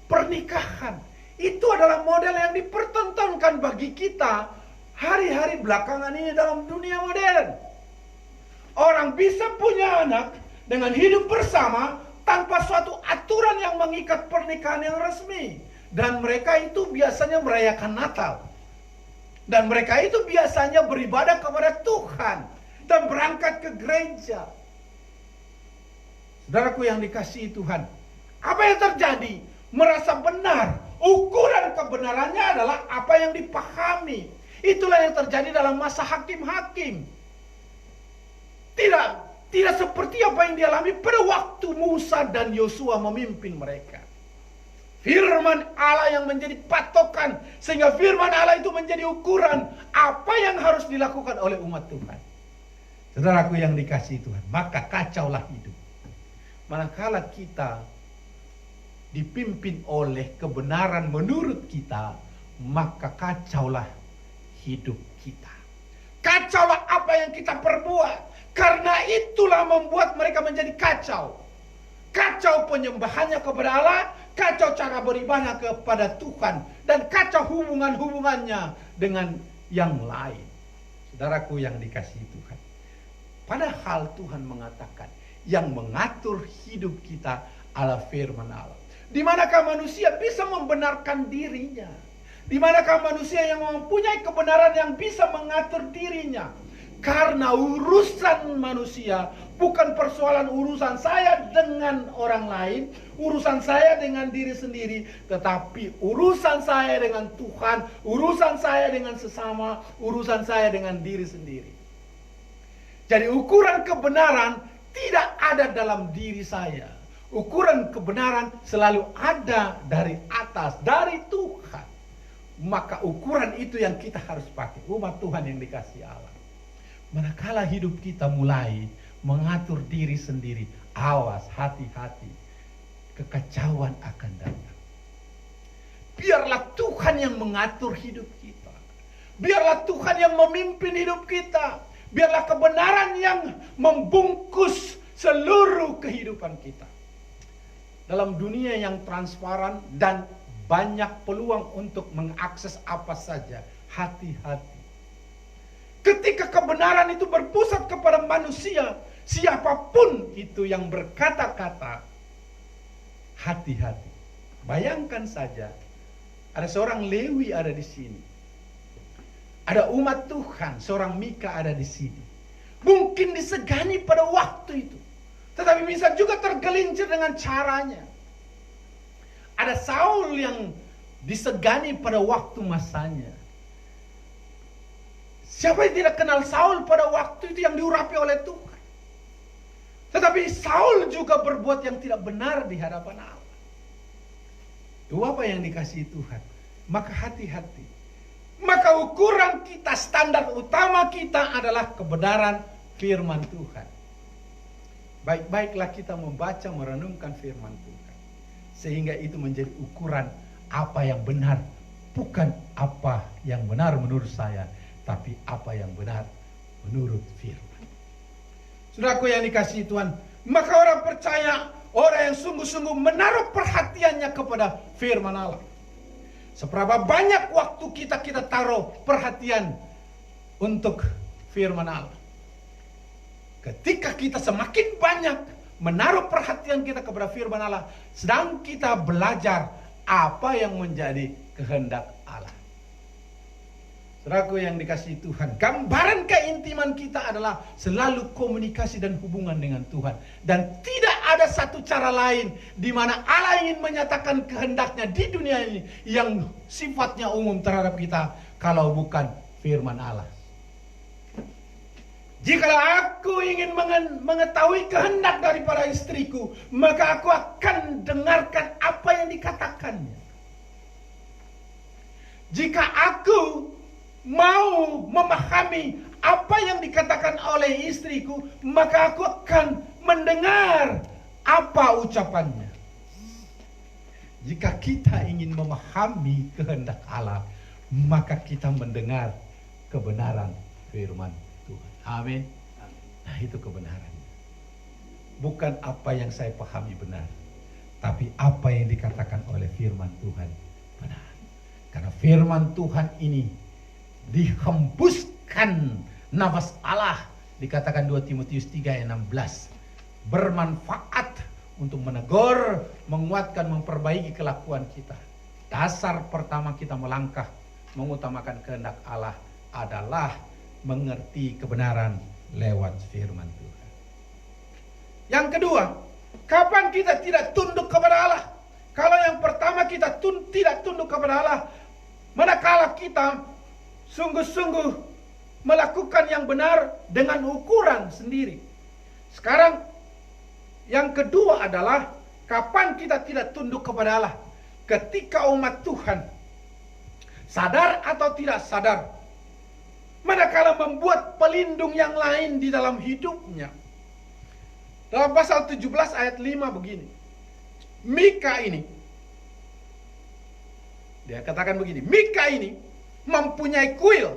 pernikahan. Itu adalah model yang dipertontonkan bagi kita hari-hari belakangan ini dalam dunia modern. Orang bisa punya anak dengan hidup bersama tanpa suatu aturan yang mengikat pernikahan yang resmi. Dan mereka itu biasanya merayakan Natal. Dan mereka itu biasanya beribadah kepada Tuhan dan berangkat ke gereja. Saudaraku yang dikasihi Tuhan, apa yang terjadi? Merasa benar. Ukuran kebenarannya adalah apa yang dipahami. Itulah yang terjadi dalam masa hakim-hakim. Tidak seperti apa yang dialami pada waktu Musa dan Yosua memimpin mereka. Firman Allah yang menjadi patokan, sehingga firman Allah itu menjadi ukuran apa yang harus dilakukan oleh umat Tuhan. Saudaraku yang dikasihi Tuhan, maka kacaulah hidup. Manakala kita dipimpin oleh kebenaran menurut kita, maka kacaulah hidup kita. Kacaulah apa yang kita perbuat. Karena itulah membuat mereka menjadi kacau. Kacau penyembahannya kepada Allah, kacau cara beribadahnya kepada Tuhan, dan kacau hubungan-hubungannya dengan yang lain. Saudaraku yang dikasihi Tuhan, padahal Tuhan mengatakan yang mengatur hidup kita adalah firman Allah. Di manakah manusia bisa membenarkan dirinya? Di manakah manusia yang mempunyai kebenaran yang bisa mengatur dirinya? Karena urusan manusia bukan persoalan urusan saya dengan orang lain, urusan saya dengan diri sendiri, tetapi urusan saya dengan Tuhan, urusan saya dengan sesama, urusan saya dengan diri sendiri. Jadi ukuran kebenaran tidak ada dalam diri saya. Ukuran kebenaran selalu ada dari atas, dari Tuhan. Maka ukuran itu yang kita harus pakai, umat Tuhan yang dikasihi Allah. Manakala hidup kita mulai mengatur diri sendiri, awas, hati-hati, kekacauan akan datang. Biarlah Tuhan yang mengatur hidup kita. Biarlah Tuhan yang memimpin hidup kita. Biarlah kebenaran yang membungkus seluruh kehidupan kita. Dalam dunia yang transparan dan banyak peluang untuk mengakses apa saja, hati-hati. Ketika kebenaran itu berpusat kepada manusia, siapapun itu yang berkata-kata, hati-hati. Bayangkan saja, ada seorang Lewi ada di sini. Ada umat Tuhan, seorang Mika ada di sini. Mungkin disegani pada waktu itu. Tetapi bisa juga tergelincir dengan caranya. Ada Saul yang disegani pada waktu masanya. Siapa yang tidak kenal Saul pada waktu itu yang diurapi oleh Tuhan. Tetapi Saul juga berbuat yang tidak benar di hadapan Allah. Itu apa yang dikasihi Tuhan. Maka hati-hati. Maka ukuran kita, standar utama kita adalah kebenaran firman Tuhan. Baik-baiklah kita membaca, merenungkan firman Tuhan. Sehingga itu menjadi ukuran apa yang benar. Bukan apa yang benar menurut saya, tapi apa yang benar menurut firman. Saudaraku yang dikasihi Tuhan, maka orang percaya, orang yang sungguh-sungguh menaruh perhatiannya kepada firman Allah. Seberapa banyak waktu kita taruh perhatian untuk firman Allah. Ketika kita semakin banyak menaruh perhatian kita kepada firman Allah, sedang kita belajar apa yang menjadi kehendak Allah. Saudaraku yang dikasihi Tuhan, gambaran keintiman kita adalah selalu komunikasi dan hubungan dengan Tuhan. Dan tidak ada satu cara lain di mana Allah ingin menyatakan kehendaknya di dunia ini yang sifatnya umum terhadap kita kalau bukan firman Allah. Jikalau aku ingin mengetahui kehendak daripada istriku, maka aku akan dengarkan apa yang dikatakannya. Jika aku mau memahami apa yang dikatakan oleh istriku, maka aku akan mendengar apa ucapannya. Jika kita ingin memahami kehendak Allah, maka kita mendengar kebenaran firman Tuhan. Amin. Nah, itu kebenarannya. Bukan apa yang saya pahami benar, tapi apa yang dikatakan oleh firman Tuhan benar. firman Tuhan ini dihembuskan nafas Allah, dikatakan 2 Timotius 3 ayat 16, bermanfaat untuk menegur, menguatkan, memperbaiki kelakuan kita. Dasar pertama kita melangkah mengutamakan kehendak Allah adalah mengerti kebenaran lewat firman Tuhan. Yang kedua, kapan kita tidak tunduk kepada Allah? Kalau yang pertama kita tidak tunduk kepada Allah, manakala kita sungguh-sungguh melakukan yang benar dengan ukuran sendiri. Sekarang yang kedua adalah kapan kita tidak tunduk kepada Allah? Ketika umat Tuhan sadar atau tidak sadar, manakala membuat pelindung yang lain di dalam hidupnya. Dalam pasal 17 ayat 5 begini, Mika ini, dia katakan begini, Mika ini mempunyai kuil.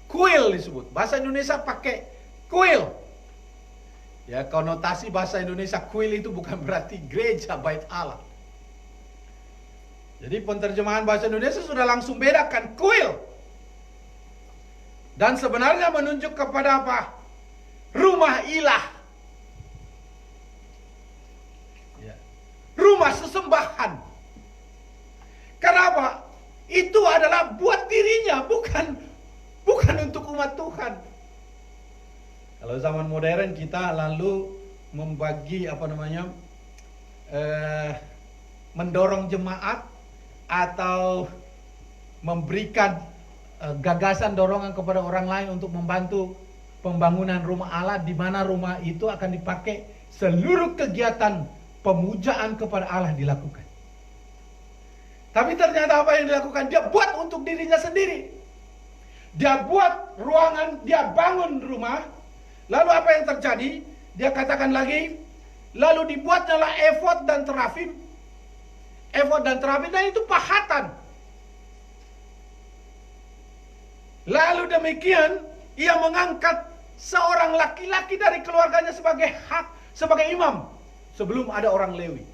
Kuil disebut, bahasa Indonesia pakai kuil. Ya, konotasi bahasa Indonesia kuil itu bukan berarti gereja bait Allah. Jadi penerjemahan bahasa Indonesia sudah langsung bedakan kuil. Dan sebenarnya menunjuk kepada apa? Rumah ilah. Ya. Rumah sesembahan. Kenapa? Itu adalah buat dirinya, bukan untuk umat Tuhan. Kalau zaman modern kita lalu membagi mendorong jemaat atau memberikan gagasan dorongan kepada orang lain untuk membantu pembangunan rumah Allah, di mana rumah itu akan dipakai seluruh kegiatan pemujaan kepada Allah dilakukan. Tapi ternyata apa yang dilakukan? Dia buat untuk dirinya sendiri. Dia buat ruangan, dia bangun rumah. Lalu apa yang terjadi? Dia katakan lagi, lalu dibuatnyalah efod dan terafim. Efod dan terafim, dan itu pahatan. Lalu demikian, ia mengangkat seorang laki-laki dari keluarganya sebagai imam. Sebelum ada orang Lewi.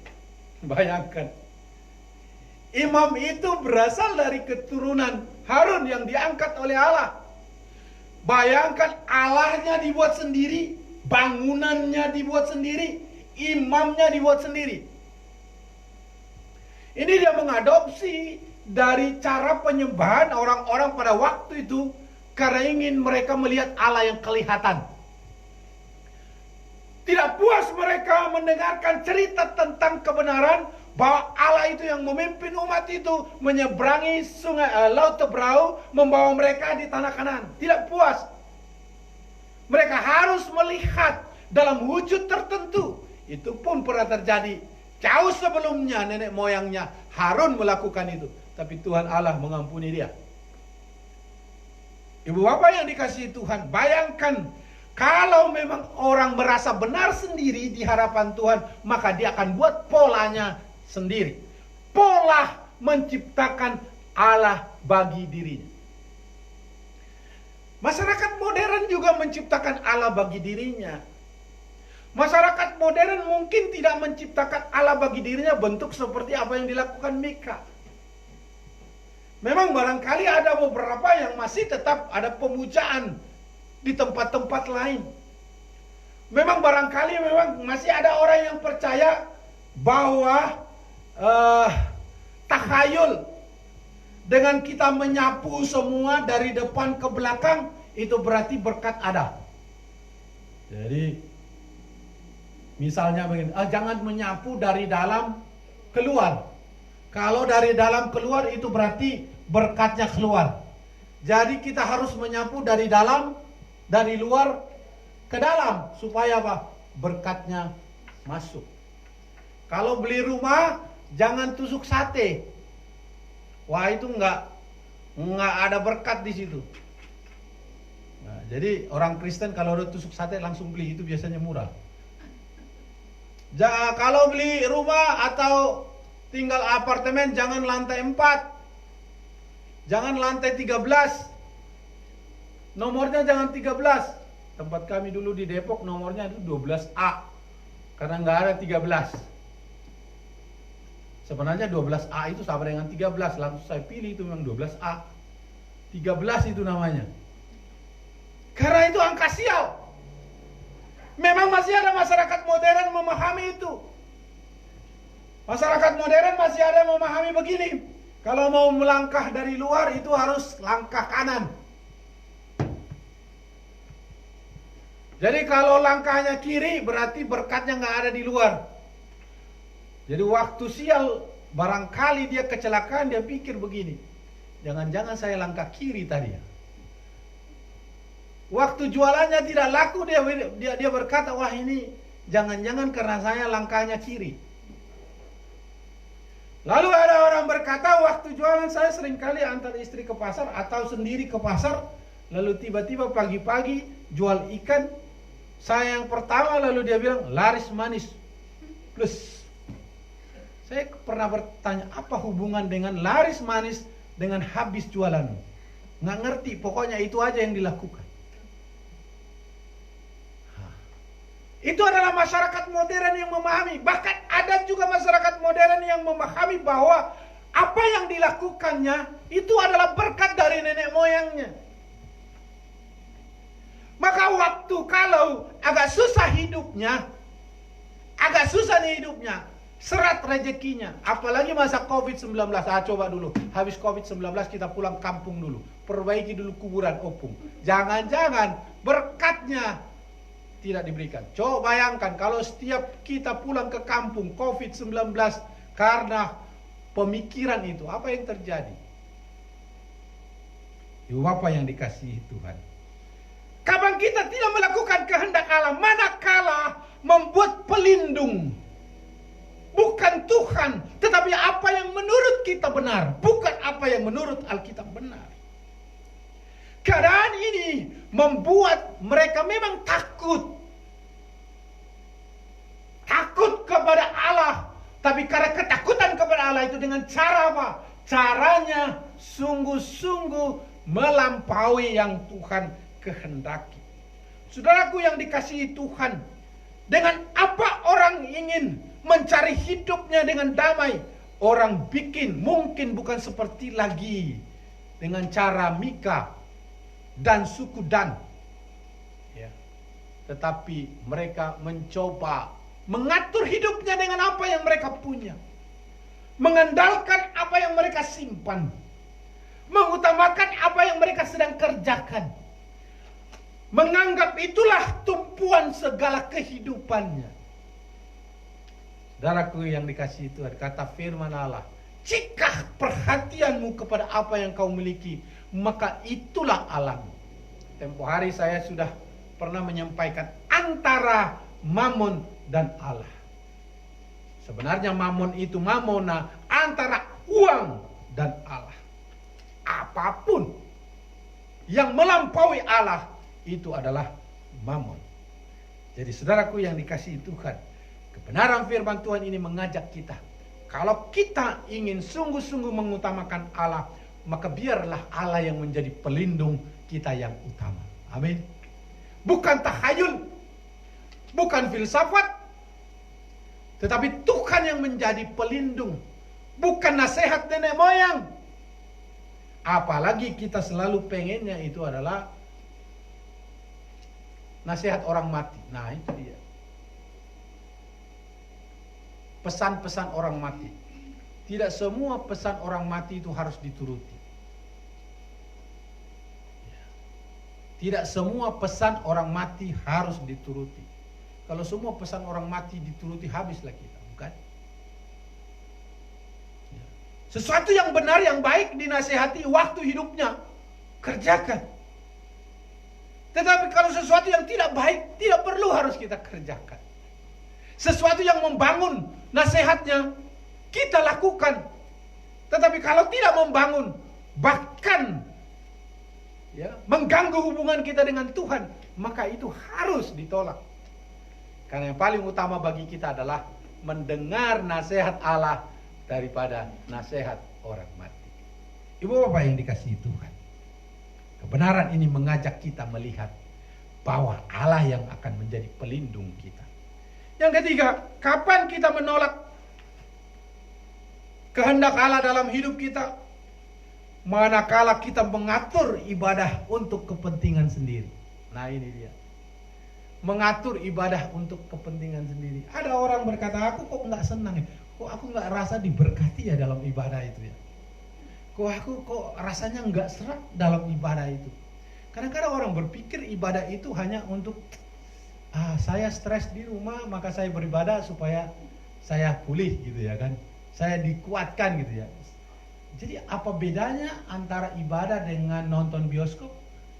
Bayangkan. Imam itu berasal dari keturunan Harun yang diangkat oleh Allah. Bayangkan, Allahnya dibuat sendiri, bangunannya dibuat sendiri, imamnya dibuat sendiri. Ini dia mengadopsi dari cara penyembahan orang-orang pada waktu itu karena ingin mereka melihat Allah yang kelihatan. Tidak puas mereka mendengarkan cerita tentang kebenaran bahwa Allah itu yang memimpin umat itu menyeberangi Laut Tebrau, membawa mereka di tanah Kanaan. Tidak puas. Mereka harus melihat dalam wujud tertentu. Itu pun pernah terjadi jauh sebelumnya, nenek moyangnya Harun melakukan itu. Tapi Tuhan Allah mengampuni dia. Ibu bapak yang dikasihi Tuhan, bayangkan kalau memang orang merasa benar sendiri di hadapan Tuhan, maka dia akan buat polanya sendiri. Pola menciptakan Allah bagi dirinya. Masyarakat modern juga menciptakan Allah bagi dirinya. Masyarakat modern mungkin tidak menciptakan Allah bagi dirinya bentuk seperti apa yang dilakukan Mika. Memang barangkali ada beberapa yang masih tetap ada pemujaan di tempat-tempat lain. Memang barangkali masih ada orang yang percaya bahwa takhayul dengan kita menyapu semua dari depan ke belakang itu berarti berkat ada. Jadi misalnya begini, jangan menyapu dari dalam keluar. Kalau dari dalam keluar itu berarti berkatnya keluar. Jadi kita harus menyapu dari dalam, dari luar ke dalam supaya apa? Berkatnya masuk. Kalau beli rumah jangan tusuk sate. Wah, itu enggak ada berkat di situ. Nah, jadi orang Kristen kalau udah tusuk sate langsung beli, itu biasanya murah. Kalau beli rumah atau tinggal apartemen jangan lantai 4. Jangan lantai 13. Nomornya jangan 13. Tempat kami dulu di Depok nomornya itu 12A. Karena nggak ada 13. Sebenarnya 12A itu sama dengan 13. Langsung saya pilih itu memang 12A. 13 itu namanya. Karena itu angka sial. Memang masih ada masyarakat modern memahami itu. Masyarakat modern masih ada memahami begini. Kalau mau melangkah dari luar itu harus langkah kanan. Jadi kalau langkahnya kiri berarti berkatnya nggak ada di luar. Jadi waktu sial barangkali dia kecelakaan, dia pikir begini. Jangan-jangan saya langkah kiri tadi ya. Waktu jualannya tidak laku dia berkata, wah ini jangan-jangan karena saya langkahnya kiri. Lalu ada orang berkata, waktu jualan saya seringkali antar istri ke pasar atau sendiri ke pasar. Lalu tiba-tiba pagi-pagi jual ikan. Saya yang pertama, lalu dia bilang laris manis plus. Saya pernah bertanya, apa hubungan dengan laris manis dengan habis jualan? Nggak ngerti, pokoknya itu aja yang dilakukan. Itu adalah masyarakat modern yang memahami. Bahkan ada juga masyarakat modern yang memahami bahwa apa yang dilakukannya itu adalah berkat dari nenek moyangnya. Maka waktu kalau agak susah hidupnya, serat rezekinya, apalagi masa COVID-19. Coba dulu, habis COVID-19 kita pulang kampung dulu, perbaiki dulu kuburan opung. Jangan-jangan berkatnya tidak diberikan. Coba bayangkan kalau setiap kita pulang ke kampung COVID-19 karena pemikiran itu, apa yang terjadi? Ibu Bapak yang dikasihi Tuhan, kapan kita tidak melakukan kehendak Allah, manakala membuat pelindung bukan Tuhan, tetapi apa yang menurut kita benar, bukan apa yang menurut Alkitab benar. Keadaan ini membuat mereka memang takut kepada Allah. Tapi karena ketakutan kepada Allah itu dengan cara apa? Caranya sungguh-sungguh melampaui yang Tuhan kehendaki. Saudaraku yang dikasihi Tuhan, dengan apa orang ingin mencari hidupnya dengan damai? Orang bikin, mungkin bukan seperti lagi dengan cara Mika dan suku Dan, ya. Tetapi mereka mencoba mengatur hidupnya dengan apa yang mereka punya, mengandalkan apa yang mereka simpan, mengutamakan apa yang mereka sedang kerjakan, menganggap itulah tumpuan segala kehidupannya. Saudaraku yang dikasihi Tuhan, kata firman Allah, jika perhatianmu kepada apa yang kau miliki, maka itulah Allahmu. Tempo hari saya sudah pernah menyampaikan antara Mamon dan Allah. Sebenarnya Mamon itu mamona, antara uang dan Allah. Apapun yang melampaui Allah itu adalah Mamon. Jadi saudaraku yang dikasihi Tuhan, kebenaran firman Tuhan ini mengajak kita, kalau kita ingin sungguh-sungguh mengutamakan Allah, maka biarlah Allah yang menjadi pelindung kita yang utama. Amin. Bukan tahayul, bukan filsafat, tetapi Tuhan yang menjadi pelindung, bukan nasihat nenek moyang. Apalagi kita selalu pengennya itu adalah nasihat orang mati. Nah itu dia, pesan-pesan orang mati. Tidak semua pesan orang mati itu harus dituruti. Tidak semua pesan orang mati harus dituruti. Kalau semua pesan orang mati dituruti, habislah kita, bukan? Sesuatu yang benar, yang baik dinasihati waktu hidupnya, kerjakan. Tetapi kalau sesuatu yang tidak baik, tidak perlu harus kita kerjakan. Sesuatu yang membangun, nasihatnya kita lakukan. Tetapi kalau tidak membangun, bahkan ya, mengganggu hubungan kita dengan Tuhan, maka itu harus ditolak. Karena yang paling utama bagi kita adalah mendengar nasihat Allah daripada nasihat orang mati. Ibu Bapak yang dikasihi Tuhan, kebenaran ini mengajak kita melihat bahwa Allah yang akan menjadi pelindung kita. Yang ketiga, kapan kita menolak kehendak Allah dalam hidup kita, manakala kita mengatur ibadah untuk kepentingan sendiri. Nah ini dia, mengatur ibadah untuk kepentingan sendiri. Ada orang berkata, aku kok nggak senang ya, kok aku nggak rasa diberkati ya dalam ibadah itu ya, kok rasanya nggak serak dalam ibadah itu. Kadang-kadang orang berpikir ibadah itu hanya untuk saya stres di rumah maka saya beribadah supaya saya pulih gitu ya kan, saya dikuatkan gitu ya. Jadi apa bedanya antara ibadah dengan nonton bioskop,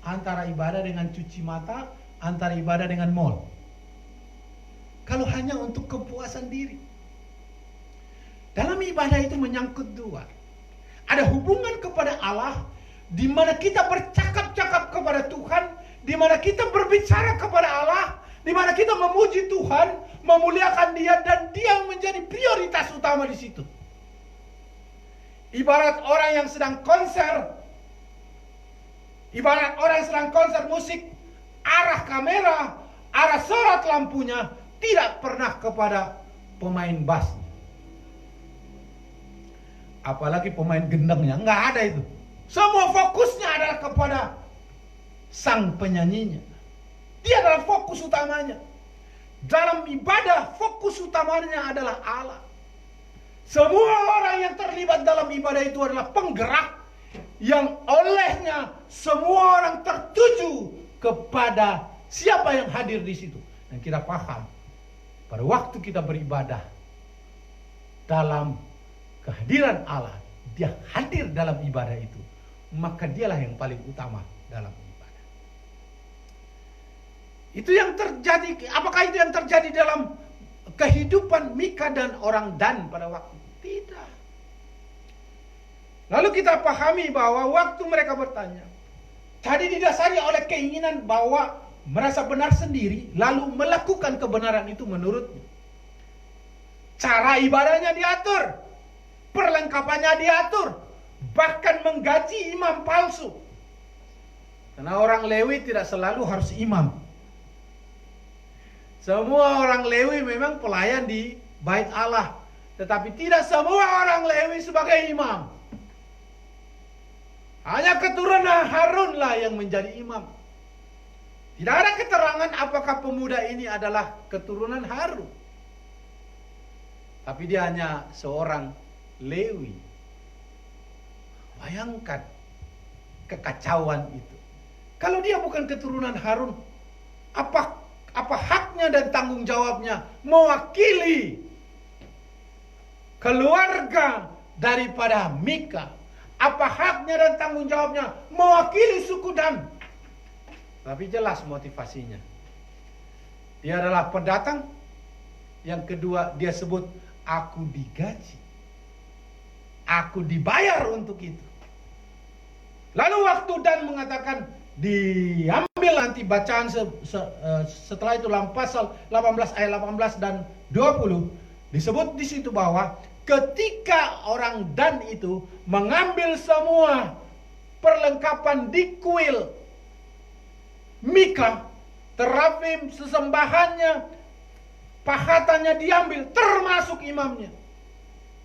antara ibadah dengan cuci mata, antara ibadah dengan mall? Kalau hanya untuk kepuasan diri. Dalam ibadah itu menyangkut dua. Ada hubungan kepada Allah, di mana kita bercakap-cakap kepada Tuhan, di mana kita berbicara kepada Allah, di mana kita memuji Tuhan, memuliakan Dia, dan Dia menjadi prioritas utama di situ. Ibarat orang yang sedang konser, musik, arah kamera, arah sorot lampunya tidak pernah kepada pemain bass, apalagi pemain gendangnya, nggak ada itu. Semua fokusnya adalah kepada sang penyanyinya. Dia adalah fokus utamanya. Dalam ibadah, fokus utamanya adalah Allah. Semua orang yang terlibat dalam ibadah itu adalah penggerak yang olehnya semua orang tertuju kepada siapa yang hadir di situ. Dan kita paham, pada waktu kita beribadah dalam kehadiran Allah, Dia hadir dalam ibadah itu, maka Dialah yang paling utama dalam ibadah. Itu yang terjadi. Apakah itu yang terjadi dalam kehidupan Mika dan orang Dan pada waktu itu? Tidak. Lalu kita pahami bahwa waktu mereka bertanya, tadi didasari oleh keinginan bahwa merasa benar sendiri, lalu melakukan kebenaran itu menurutnya. Cara ibadahnya diatur, perlengkapannya diatur, bahkan menggaji imam palsu. Karena orang Lewi tidak selalu harus imam. Semua orang Lewi memang pelayan di bait Allah, tetapi tidak semua orang Lewi sebagai imam. Hanya keturunan Harunlah yang menjadi imam. Tidak ada keterangan apakah pemuda ini adalah keturunan Harun, tapi dia hanya seorang Lewi. Bayangkan kekacauan itu. Kalau dia bukan keturunan Harun, apa haknya dan tanggung jawabnya mewakili keluarga daripada Mika? Apa haknya dan tanggung jawabnya mewakili suku Dan? Tapi jelas motivasinya. Dia adalah pendatang. Yang kedua, dia sebut, aku digaji, aku dibayar untuk itu. Lalu waktu Dan mengatakan, diambil nanti bacaan setelah itu dalam pasal 18 ayat 18 dan 20 disebut di situ bahwa ketika orang Dan itu mengambil semua perlengkapan di kuil Mika, terafim, sesembahannya, pahatannya diambil, termasuk imamnya.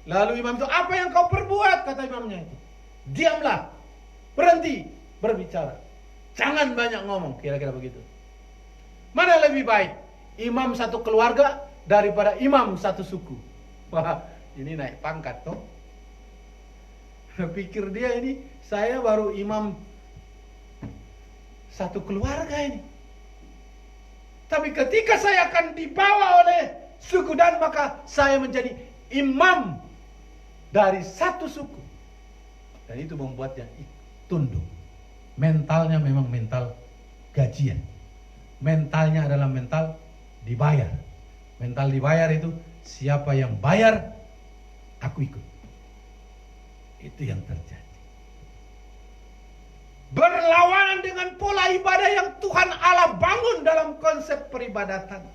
Lalu imam itu, apa yang kau perbuat? Kata imamnya itu, diamlah, berhenti berbicara, jangan banyak ngomong, kira-kira begitu. Mana lebih baik, imam satu keluarga daripada imam satu suku? Wah, ini naik pangkat toh. Pikir dia ini, saya baru imam satu keluarga ini. Tapi ketika saya akan dibawa oleh suku Dan, maka saya menjadi imam dari satu suku. Dan itu membuatnya tunduk. Mentalnya memang mental gajian. Mentalnya adalah mental dibayar. Mental dibayar itu, siapa yang bayar, aku ikut. Itu yang terjadi. Berlawanan dengan pola ibadah yang Tuhan Allah bangun dalam konsep peribadatan.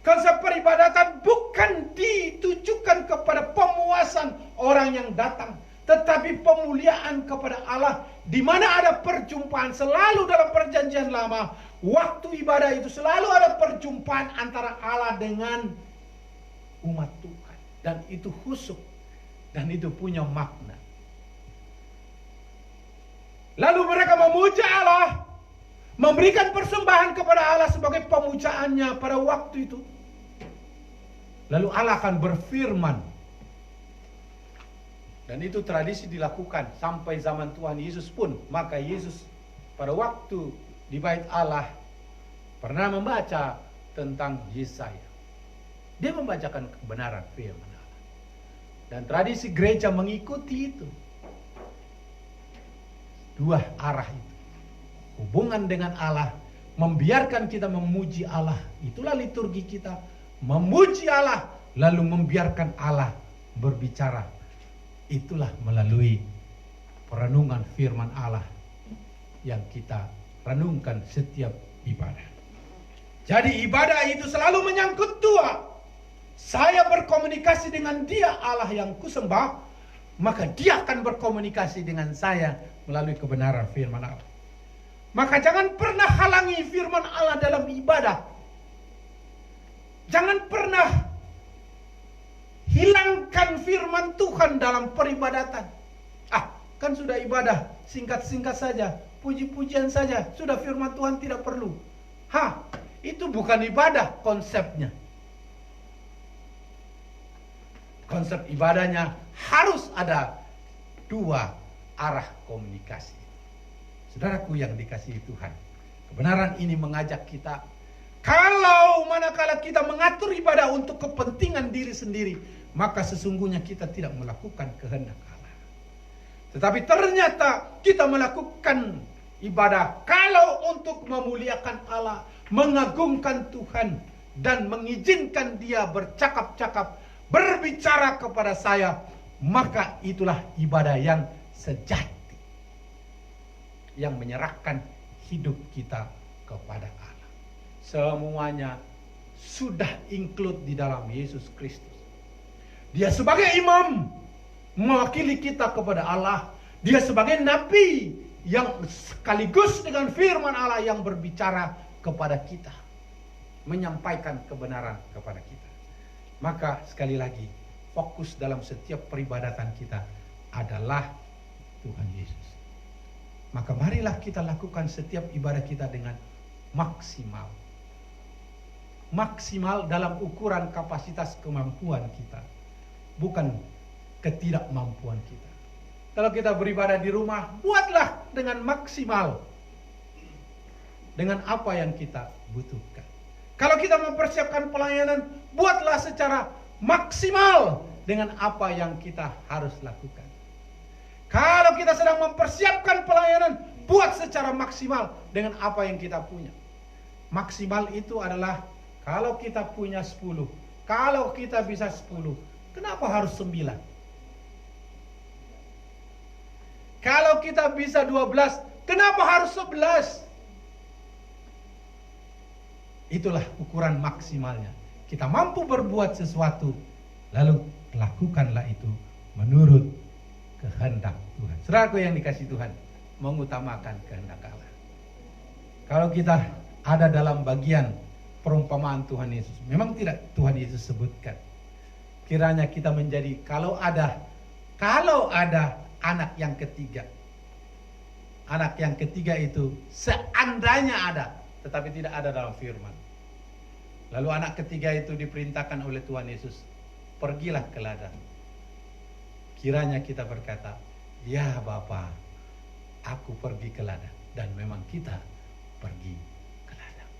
Konsep peribadatan bukan ditujukan kepada pemuasan orang yang datang, tetapi pemuliaan kepada Allah, di mana ada perjumpaan selalu dalam perjanjian lama. Waktu ibadah itu selalu ada perjumpaan antara Allah dengan umat Tuhan, dan itu khusyuk. Dan itu punya makna. Lalu mereka memuja Allah, memberikan persembahan kepada Allah sebagai pemujaannya pada waktu itu. Lalu Allah akan berfirman. Dan itu tradisi dilakukan sampai zaman Tuhan Yesus pun. Maka Yesus pada waktu di bait Allah pernah membaca tentang Yesaya. Dia membacakan kebenaran firman Allah. Dan tradisi gereja mengikuti itu. Dua arah itu. Hubungan dengan Allah, membiarkan kita memuji Allah. Itulah liturgi kita. Memuji Allah, lalu membiarkan Allah berbicara. Itulah melalui perenungan firman Allah yang kita renungkan setiap ibadah. Jadi ibadah itu selalu menyangkut dua. Saya berkomunikasi dengan Dia Allah yang kusembah, maka Dia akan berkomunikasi dengan saya melalui kebenaran firman Allah. Maka jangan pernah halangi firman Allah dalam ibadah. Jangan pernah hilangkan firman Tuhan dalam peribadatan. Kan sudah ibadah, singkat-singkat saja, puji-pujian saja, sudah firman Tuhan tidak perlu. Itu bukan ibadah konsepnya. Konsep ibadahnya harus ada dua arah komunikasi. Saudaraku yang dikasihi Tuhan, kebenaran ini mengajak kita, kalau manakala kita mengatur ibadah untuk kepentingan diri sendiri, maka sesungguhnya kita tidak melakukan kehendak Allah. Tetapi ternyata kita melakukan ibadah kalau untuk memuliakan Allah, mengagungkan Tuhan, dan mengizinkan Dia bercakap-cakap, berbicara kepada saya, maka itulah ibadah yang sejati, yang menyerahkan hidup kita kepada Allah. Semuanya sudah include di dalam Yesus Kristus. Dia sebagai imam mewakili kita kepada Allah. Dia sebagai nabi yang sekaligus dengan firman Allah yang berbicara kepada kita, menyampaikan kebenaran kepada kita. Maka sekali lagi, fokus dalam setiap peribadatan kita adalah Tuhan Yesus. Maka marilah kita lakukan setiap ibadah kita dengan maksimal. Maksimal dalam ukuran kapasitas kemampuan kita, bukan ketidakmampuan kita. Kalau kita beribadah di rumah, buatlah dengan maksimal, dengan apa yang kita butuhkan. Kalau kita mempersiapkan pelayanan, buatlah secara maksimal dengan apa yang kita harus lakukan. Kalau kita sedang mempersiapkan pelayanan, buat secara maksimal dengan apa yang kita punya. Maksimal itu adalah kalau kita punya 10, kalau kita bisa 10, kenapa harus 9? Kalau kita bisa 12, kenapa harus 11? Itulah ukuran maksimalnya. Kita mampu berbuat sesuatu, lalu lakukanlah itu menurut kehendak Tuhan. Saudaraku yang dikasihi Tuhan, mengutamakan kehendak Allah. Kalau kita ada dalam bagian perumpamaan Tuhan Yesus, memang tidak Tuhan Yesus sebutkan. Kiranya kita menjadi, kalau ada anak yang ketiga. Anak yang ketiga itu seandainya ada, tetapi tidak ada dalam firman. Lalu anak ketiga itu diperintahkan oleh Tuhan Yesus, pergilah ke ladang. Kiranya kita berkata, ya Bapa, aku pergi ke ladang. Dan memang kita pergi ke ladang.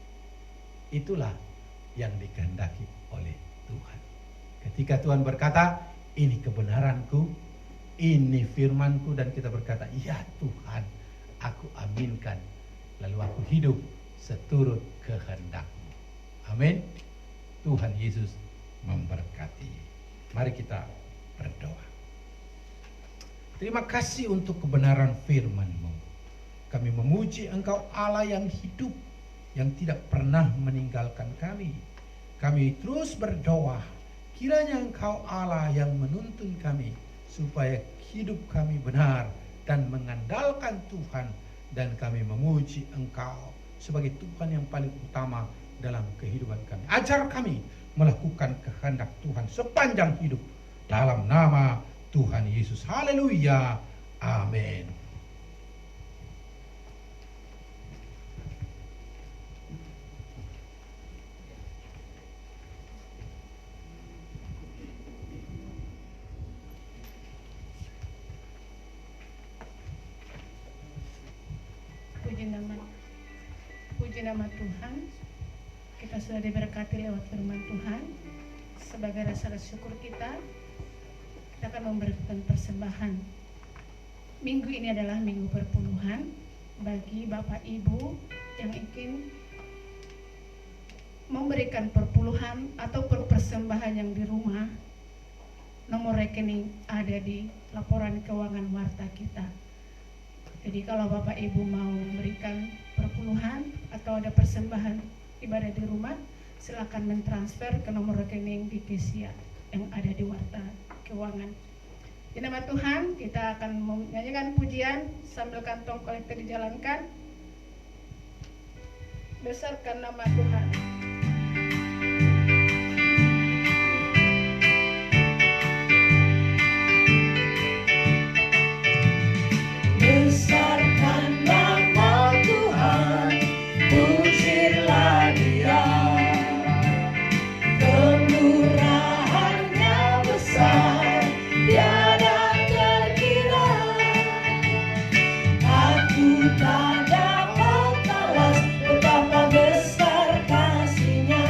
Itulah yang dikehendaki oleh Tuhan. Ketika Tuhan berkata, ini kebenaranku, ini firmanku, dan kita berkata, ya Tuhan, aku aminkan. Lalu aku hidup seturut kehendak-Mu. Amin. Tuhan Yesus memberkati. Mari kita berdoa. Terima kasih untuk kebenaran firman-Mu. Kami memuji Engkau Allah yang hidup, yang tidak pernah meninggalkan kami. Kami terus berdoa, kiranya Engkau Allah yang menuntun kami, supaya hidup kami benar dan mengandalkan Tuhan, dan kami memuji Engkau sebagai Tuhan yang paling utama dalam kehidupan kami. Ajar kami melakukan kehendak Tuhan sepanjang hidup, dalam nama Tuhan Yesus. Haleluya. Amin. Puji nama Tuhan. Kita sudah diberkati lewat firman Tuhan. Sebagai rasa syukur kita akan memberikan persembahan. Minggu ini adalah minggu perpuluhan. Bagi Bapak Ibu yang ingin memberikan perpuluhan atau persembahan yang di rumah, nomor rekening ada di laporan keuangan warta kita. Jadi kalau Bapak Ibu mau memberikan perpuluhan atau ada persembahan ibadah di rumah, silakan mentransfer ke nomor rekening di Kesia yang ada di warta keuangan. Di nama Tuhan, kita akan menyanyikan pujian sambil kantong kolektor dijalankan. Besarkan nama Tuhan. Besarkan nama Tuhan, pujilah Dia. Kemurahannya besar, tiada terkira. Aku tak dapat balas betapa besar kasih-Nya.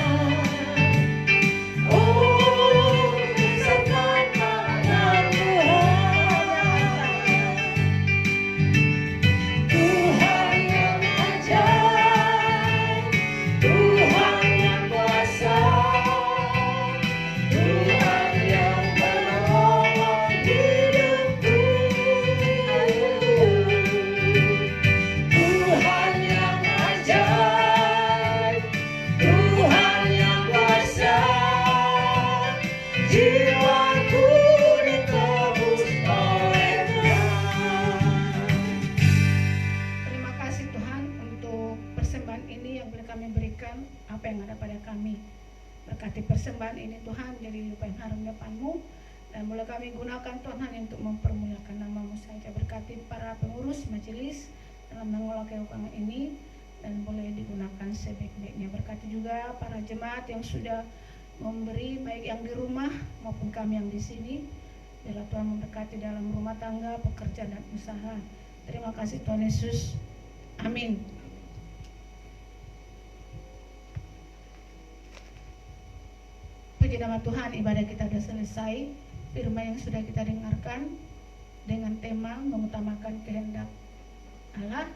Oh, besarkan nama Tuhan. Tuhan yang ajaib, Tuhan yang kuasa, Tuhan yang menolong hidupku. Tuhan yang ajaib, Tuhan yang kuasa, jiwaku ditebus oleh-Nya. Terima kasih Tuhan untuk persembahan ini yang boleh kami berikan apa yang ada pada kami. Berkati persembahan ini Tuhan jadi lupa yang harum depan-Mu, dan boleh kami gunakan Tuhan untuk mempermuliakan nama-Mu saja. Berkati para pengurus majelis dalam mengelola keuangan ini dan boleh digunakan sebaik-baiknya. Berkati juga para jemaat yang sudah memberi, baik yang di rumah maupun kami yang di sini. Biarlah Tuhan memberkati dalam rumah tangga, pekerjaan dan usaha. Terima kasih Tuhan Yesus. Amin. Puji nama Tuhan, ibadah kita sudah selesai. Firman yang sudah kita dengarkan dengan tema mengutamakan kehendak Allah.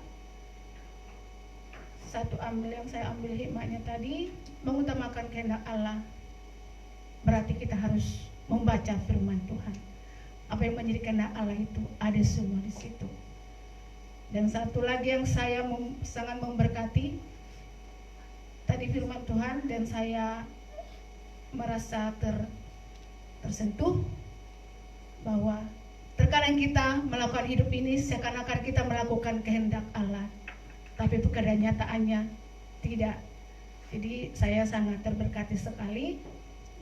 Satu yang saya ambil hikmahnya tadi, mengutamakan kehendak Allah. Berarti kita harus membaca firman Tuhan. Apa yang menjadi kehendak Allah itu ada semua di situ. Dan satu lagi yang saya sangat memberkati tadi firman Tuhan, dan saya merasa tersentuh bahwa terkadang kita melakukan hidup ini seakan-akan kita melakukan kehendak Allah, tapi pada nyataannya tidak. Jadi saya sangat terberkati sekali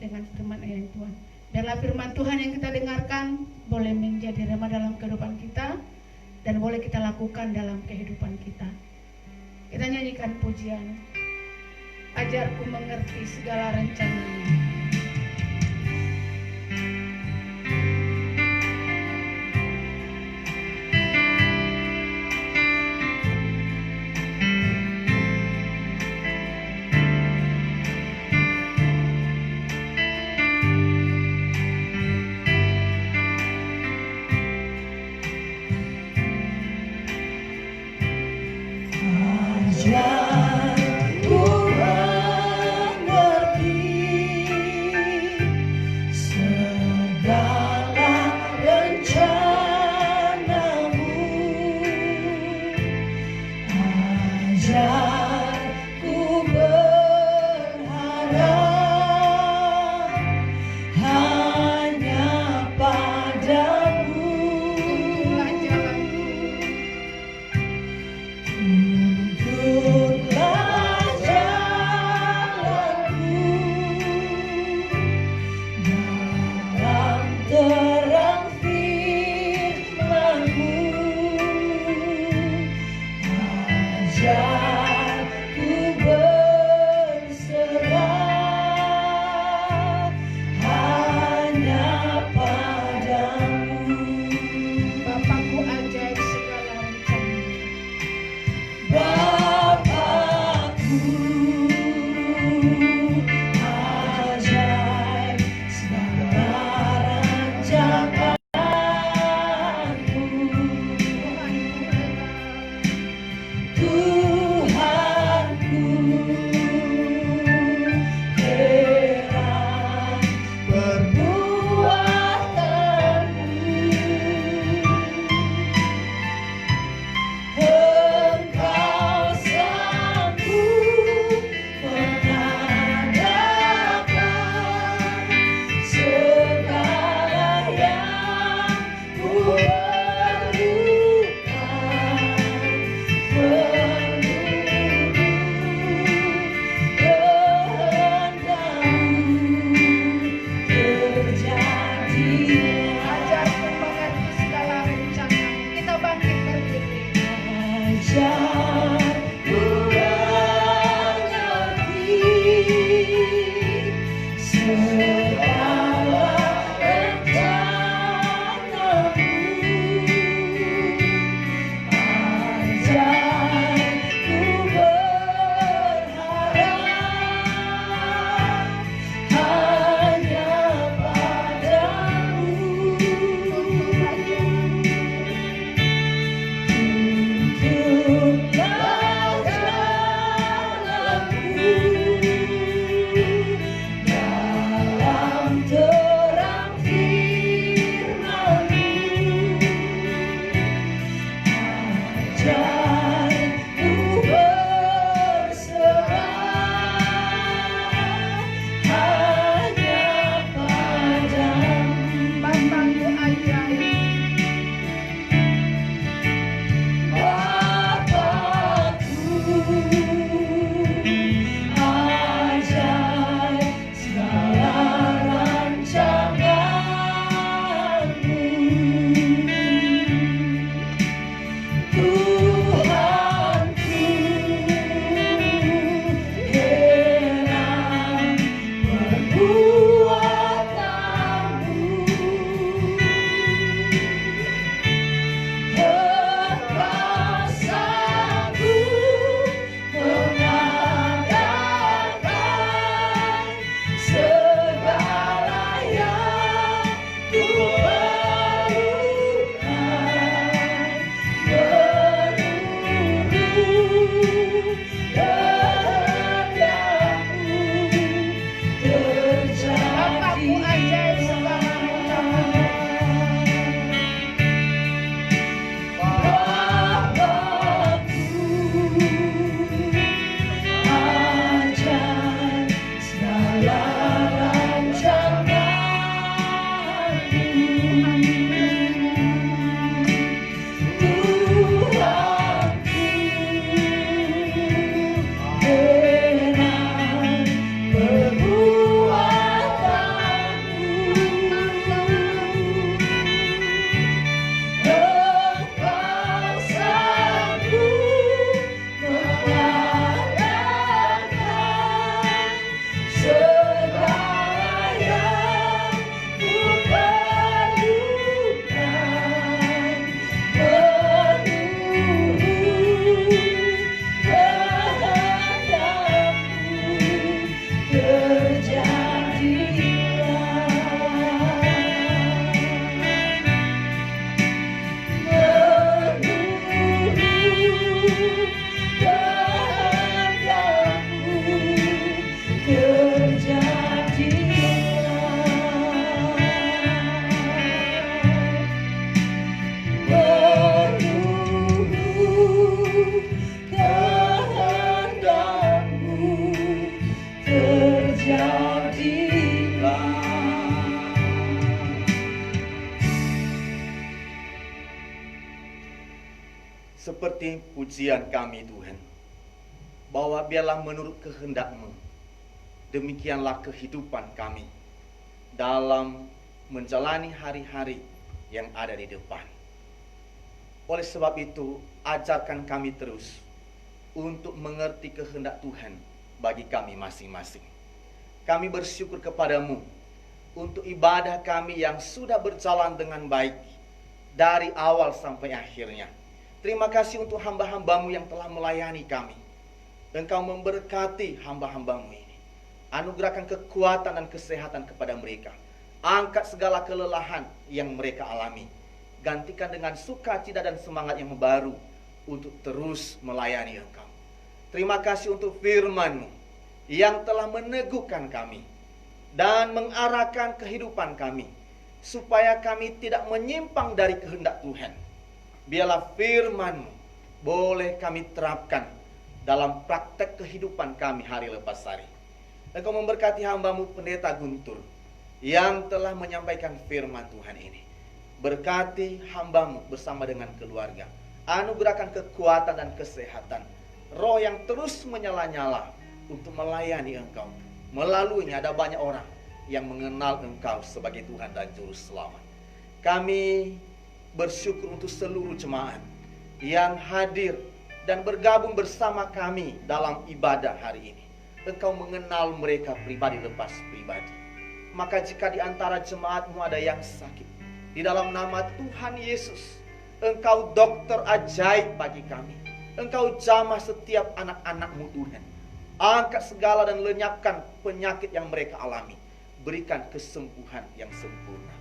dengan firman ayat Tuhan. Biarlah firman Tuhan yang kita dengarkan boleh menjadi rema dalam kehidupan kita dan boleh kita lakukan dalam kehidupan kita. Kita nyanyikan pujian, ajarku mengerti segala rencananya. Ajarku mengerti segala rencanamu. Ajarku berharap hanya padamu. Tuntunlah jalanku. Tuntunlah seperti pujian kami Tuhan, bahwa biarlah menurut kehendak-Mu, demikianlah kehidupan kami dalam menjalani hari-hari yang ada di depan. Oleh sebab itu, ajarkan kami terus untuk mengerti kehendak Tuhan bagi kami masing-masing. Kami bersyukur kepadamu untuk ibadah kami yang sudah berjalan dengan baik dari awal sampai akhirnya. Terima kasih untuk hamba-hambamu yang telah melayani kami. Engkau memberkati hamba-hambamu ini. Anugerahkan kekuatan dan kesehatan kepada mereka. Angkat segala kelelahan yang mereka alami. Gantikan dengan sukacita dan semangat yang baru untuk terus melayani Engkau. Terima kasih untuk firman-Mu yang telah meneguhkan kami dan mengarahkan kehidupan kami, supaya kami tidak menyimpang dari kehendak Tuhan. Biarlah firman-Mu boleh kami terapkan dalam praktek kehidupan kami hari lepas hari. Engkau memberkati hamba-Mu Pendeta Guntur yang telah menyampaikan firman Tuhan ini. Berkati hamba-Mu bersama dengan keluarga. Anugerahkan kekuatan dan kesehatan, roh yang terus menyala-nyala untuk melayani Engkau. Melaluinya ada banyak orang yang mengenal Engkau sebagai Tuhan dan Juru Selamat. Kami bersyukur untuk seluruh jemaat yang hadir dan bergabung bersama kami dalam ibadah hari ini. Engkau mengenal mereka pribadi lepas pribadi. Maka jika di antara jemaat-Mu ada yang sakit, di dalam nama Tuhan Yesus, Engkau dokter ajaib bagi kami. Engkau jamah setiap anak-anak-Mu Tuhan. Angkat segala dan lenyapkan penyakit yang mereka alami. Berikan kesembuhan yang sempurna.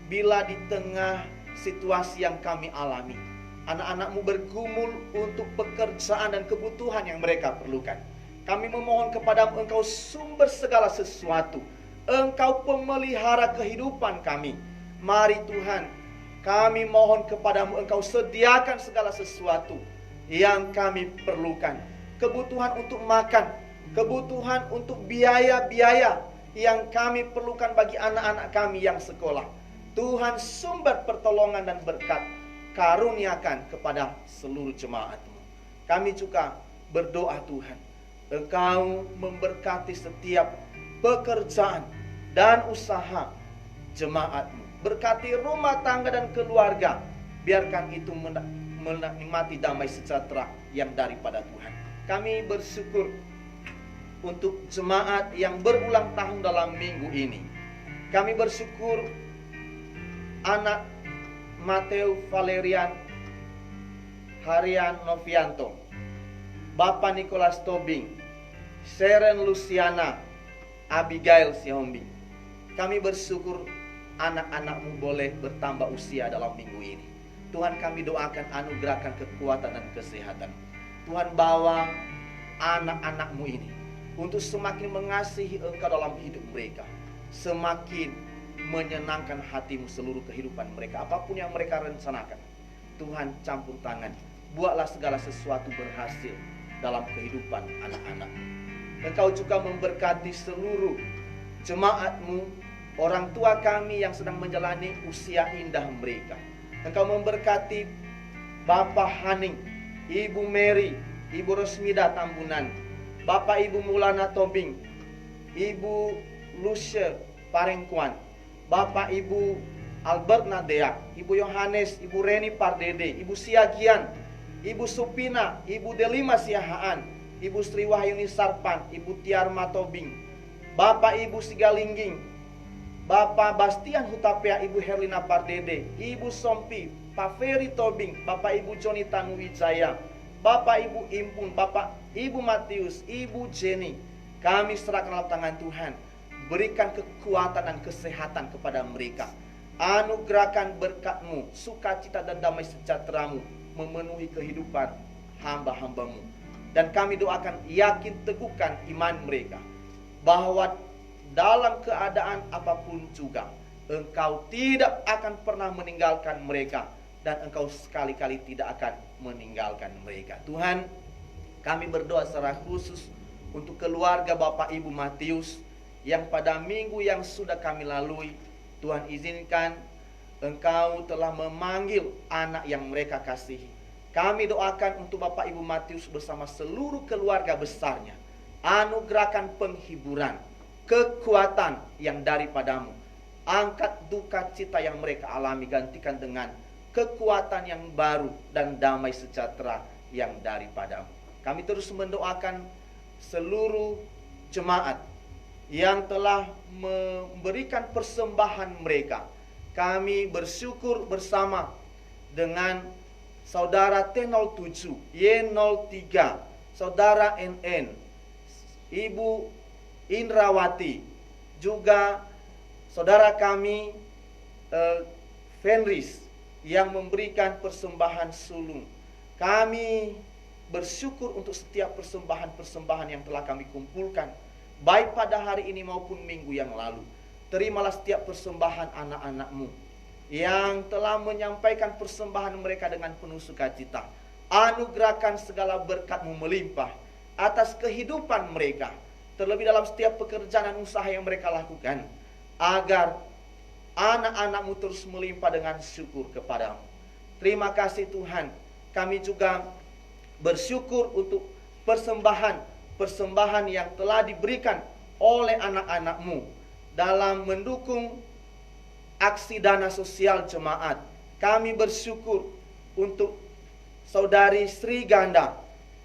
Bila di tengah situasi yang kami alami, anak-anak-Mu bergumul untuk pekerjaan dan kebutuhan yang mereka perlukan, kami memohon kepadamu, Engkau sumber segala sesuatu. Engkau pemelihara kehidupan kami. Mari Tuhan, kami mohon kepadamu, Engkau sediakan segala sesuatu yang kami perlukan. Kebutuhan untuk makan, kebutuhan untuk biaya-biaya yang kami perlukan bagi anak-anak kami yang sekolah. Tuhan, sumber pertolongan dan berkat, karuniakan kepada seluruh jemaat-Mu. Kami juga berdoa Tuhan, Engkau memberkati setiap pekerjaan dan usaha jemaat-Mu. Berkati rumah tangga dan keluarga. Biarkan itu menikmati damai sejahtera yang daripada Tuhan. Kami bersyukur untuk jemaat yang berulang tahun dalam minggu ini. Kami bersyukur anak Mateo Valerian Harian Novianto, Bapak Nicholas Tobing, Seren Luciana, Abigail Sihombing. Kami bersyukur anak-anak-Mu boleh bertambah usia dalam minggu ini. Tuhan, kami doakan anugerahkan kekuatan dan kesehatan. Tuhan, bawa anak-anak-Mu ini untuk semakin mengasihi Engkau dalam hidup mereka, semakin menyenangkan hati-Mu seluruh kehidupan mereka. Apapun yang mereka rencanakan, Tuhan campur tangan, buatlah segala sesuatu berhasil dalam kehidupan anak-anak-Mu. Engkau juga memberkati seluruh jemaat-Mu, orang tua kami yang sedang menjalani usia indah mereka. Engkau memberkati Bapak Haning, Ibu Mary, Ibu Rosmida Tambunan, Bapak Ibu Mulana Tobing, Ibu Lucia Parengkuan, Bapak Ibu Albert Nadeak, Ibu Yohanes, Ibu Reni Pardede, Ibu Siagian, Ibu Supina, Ibu Delima Siahaan, Ibu Sri Wahyuni Sarpan, Ibu Tiarma Tobing, Bapak Ibu Sigalingging, Bapak Bastian Hutapea, Ibu Herlina Pardede, Ibu Sompi, Pak Ferry Tobing, Bapak Ibu Joni Tanuwijaya, Bapak Ibu Impun, Bapak Ibu Matius, Ibu Jenny. Kami serahkan dalam tangan Tuhan. Berikan kekuatan dan kesehatan kepada mereka. Anugerahkan berkat-Mu, sukacita dan damai sejahtera-Mu memenuhi kehidupan hamba-hamba-Mu. Dan kami doakan, yakin teguhkan iman mereka, bahwa dalam keadaan apapun juga Engkau tidak akan pernah meninggalkan mereka, dan Engkau sekali-kali tidak akan meninggalkan mereka. Tuhan, kami berdoa secara khusus untuk keluarga Bapak Ibu Matius yang pada minggu yang sudah kami lalui. Tuhan, izinkan Engkau telah memanggil anak yang mereka kasihi Kami doakan untuk Bapak Ibu Matius bersama seluruh keluarga besarnya. Anugerahkan penghiburan, kekuatan yang daripadamu. Angkat duka cita yang mereka alami, gantikan dengan kekuatan yang baru dan damai sejahtera yang daripadamu. Kami terus mendoakan seluruh jemaat yang telah memberikan persembahan mereka. Kami bersyukur bersama dengan Saudara T07, Y03, Saudara NN, Ibu Indrawati, juga saudara kami Fenris yang memberikan persembahan sulung. Kami bersyukur untuk setiap persembahan-persembahan yang telah kami kumpulkan, baik pada hari ini maupun minggu yang lalu. Terimalah setiap persembahan anak-anak-Mu yang telah menyampaikan persembahan mereka dengan penuh sukacita. Anugerahkan segala berkat-Mu melimpah atas kehidupan mereka, terlebih dalam setiap pekerjaan dan usaha yang mereka lakukan, agar anak-anak-Mu terus melimpah dengan syukur kepadamu. Terima kasih Tuhan. Kami juga bersyukur untuk persembahan yang telah diberikan oleh anak-anak-Mu dalam mendukung aksi dana sosial jemaat. Kami bersyukur untuk Saudari Sri Ganda,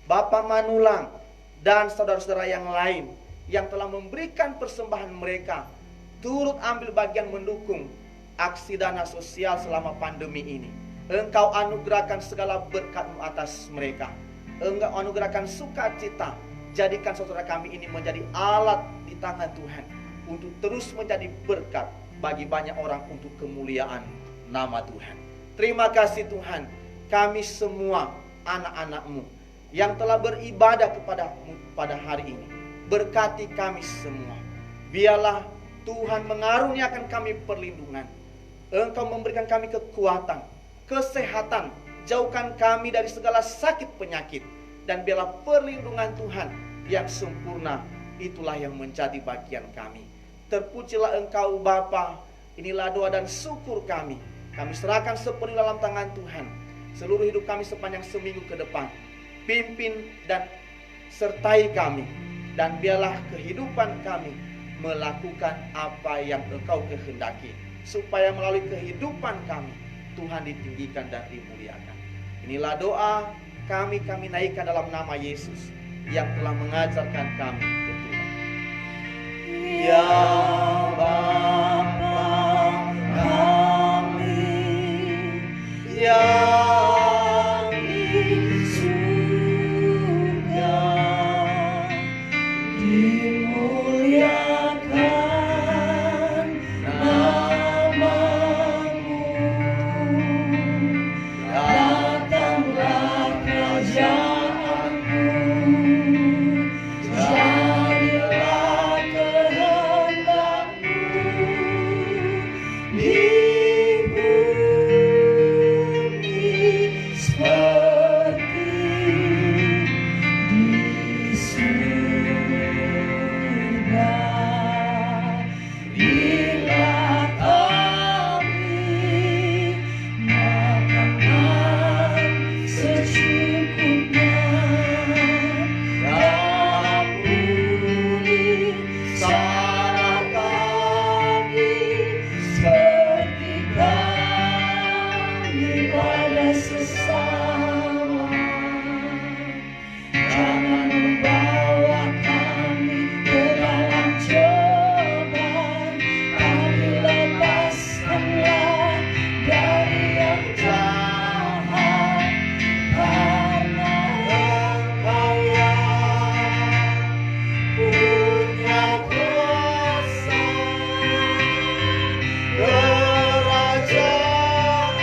Bapak Manulang, dan saudara-saudara yang lain yang telah memberikan persembahan mereka, turut ambil bagian mendukung aksi dana sosial selama pandemi ini. Engkau anugerahkan segala berkat-Mu atas mereka. Engkau anugerahkan sukacita. Jadikan saudara kami ini menjadi alat di tangan Tuhan untuk terus menjadi berkat bagi banyak orang untuk kemuliaan nama Tuhan. Terima kasih Tuhan. Kami semua anak-anak-Mu yang telah beribadah kepada-Mu pada hari ini, berkati kami semua. Biarlah Tuhan mengaruniakan kami perlindungan. Engkau memberikan kami kekuatan, kesehatan. Jauhkan kami dari segala sakit penyakit. Dan biarlah perlindungan Tuhan yang sempurna, itulah yang menjadi bagian kami. Terpujilah Engkau Bapa. Inilah doa dan syukur kami. Kami serahkan sepenuhnya dalam tangan Tuhan. Seluruh hidup kami sepanjang seminggu ke depan. Pimpin dan sertai kami. Dan biarlah kehidupan kami melakukan apa yang Engkau kehendaki, supaya melalui kehidupan kami Tuhan ditinggikan dan dimuliakan. Inilah doa kami naikkan dalam nama Yesus yang telah mengajarkan kami berdoa. Ya Bapa kami yang di surga, dimuliakan nama-Mu, datanglah kerajaan-Mu, jadilah kehendak-Mu di bumi seperti di surga. Bila kami makanan secukupnya, ampuni salah kami seperti kami pada sesama. Jangan membawa kami ke dalam cobaan, tapi lepaskanlah dari yang jahat, karena Engkau yang punya kuasa, kerajaan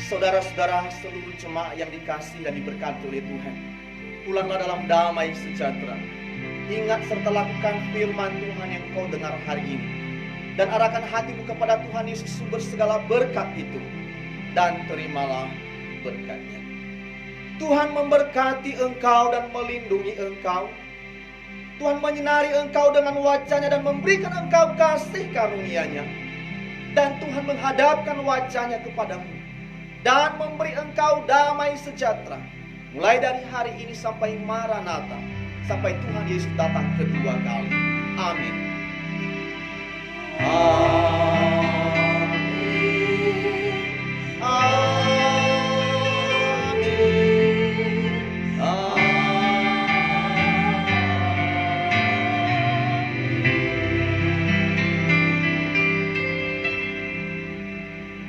Saudara-saudara seluruh jemaat yang dikasihi dan diberkati oleh Tuhan, pulanglah dalam damai sejahtera. Ingat serta lakukan firman Tuhan yang kau dengar hari ini, dan arahkan hatimu kepada Tuhan Yesus sumber segala berkat itu, dan terimalah berkatnya. Tuhan memberkati engkau dan melindungi engkau. Tuhan menyinari engkau dengan wajahnya dan memberikan engkau kasih karunia-Nya. Dan Tuhan menghadapkan wajahnya kepadamu dan memberi engkau damai sejahtera. Mulai dari hari ini sampai Maranatha, sampai Tuhan Yesus datang kedua kali. Amin. Amin. Amin. Amin.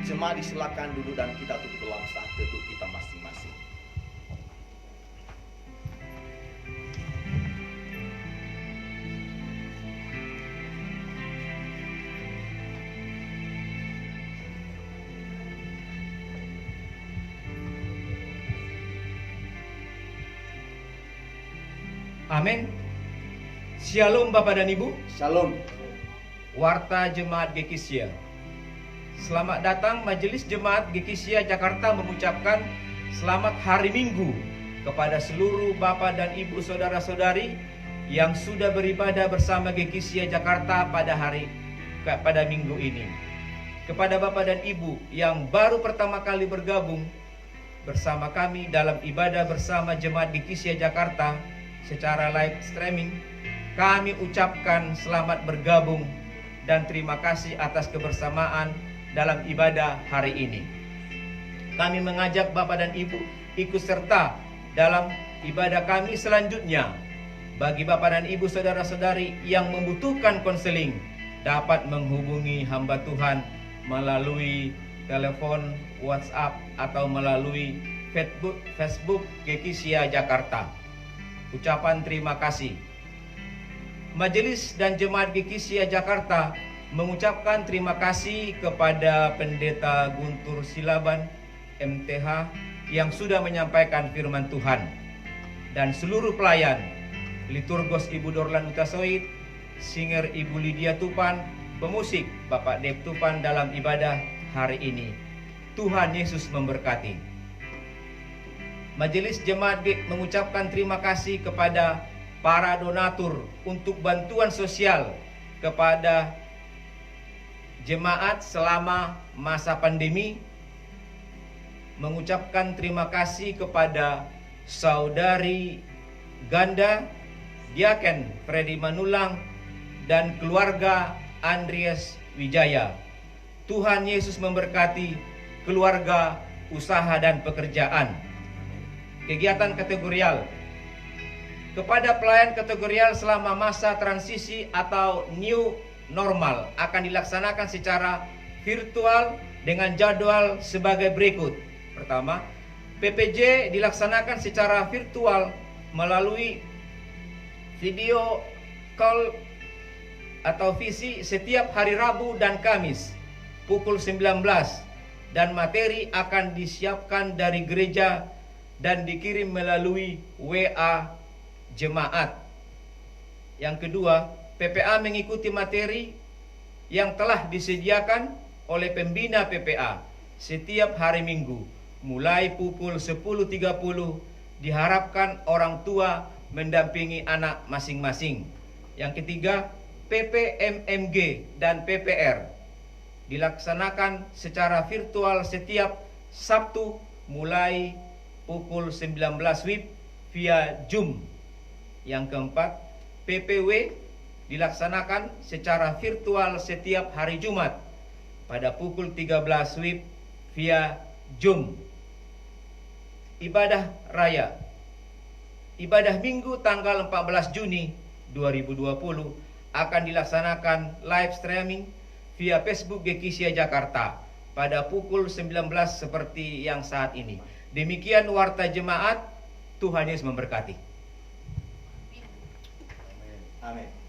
Jemaat disilakan duduk dan kita tutup dalam saat teduh kita masing-masing. Amin. Shalom Bapak dan Ibu. Shalom. Warta Jemaat Gekisia. Selamat datang Majelis Jemaat Gekisia Jakarta mengucapkan selamat hari Minggu kepada seluruh Bapak dan Ibu saudara-saudari yang sudah beribadah bersama Gekisia Jakarta pada minggu ini. Kepada Bapak dan Ibu yang baru pertama kali bergabung bersama kami dalam ibadah bersama Jemaat Gekisia Jakarta secara live streaming, kami ucapkan selamat bergabung dan terima kasih atas kebersamaan dalam ibadah hari ini. Kami mengajak Bapak dan Ibu ikut serta dalam ibadah kami selanjutnya. Bagi Bapak dan Ibu saudara-saudari yang membutuhkan konseling, dapat menghubungi hamba Tuhan melalui telepon, WhatsApp, atau melalui Facebook Gekisia Jakarta. Ucapan terima kasih. Majelis dan Jemaat Gekisia Jakarta mengucapkan terima kasih kepada Pendeta Guntur Silaban, MTH, yang sudah menyampaikan firman Tuhan, dan seluruh pelayan, liturgos Ibu Dorlan Utasoid, singer Ibu Lydia Tupan, pemusik Bapak Dep Tupan dalam ibadah hari ini. Tuhan Yesus memberkati. Majelis Jemaat mengucapkan terima kasih kepada para donatur untuk bantuan sosial kepada jemaat selama masa pandemi. Mengucapkan terima kasih kepada Saudari Ganda, Diaken Freddy Manulang, dan keluarga Andreas Wijaya. Tuhan Yesus memberkati keluarga, usaha, dan pekerjaan. Kegiatan kategorial. Kepada pelayan kategorial selama masa transisi atau new normal akan dilaksanakan secara virtual dengan jadwal sebagai berikut. Pertama, PPJ dilaksanakan secara virtual melalui video call atau visi setiap hari Rabu dan Kamis pukul 19, dan materi akan disiapkan dari gereja dan dikirim melalui WA jemaat. Yang kedua, PPA mengikuti materi yang telah disediakan oleh pembina PPA setiap hari Minggu mulai pukul 10.30. Diharapkan orang tua mendampingi anak masing-masing. Yang ketiga, PPMMG dan PPR dilaksanakan secara virtual setiap Sabtu mulai pukul 19 WIB via Zoom. Yang keempat, PPW dilaksanakan secara virtual setiap hari Jumat pada pukul 13 WIB via Zoom. Ibadah Raya. Ibadah Minggu tanggal 14 Juni 2020 akan dilaksanakan live streaming via Facebook Gekisia Jakarta pada pukul 19 seperti yang saat ini. Demikian warta jemaat. Tuhan Yesus memberkati. Amin.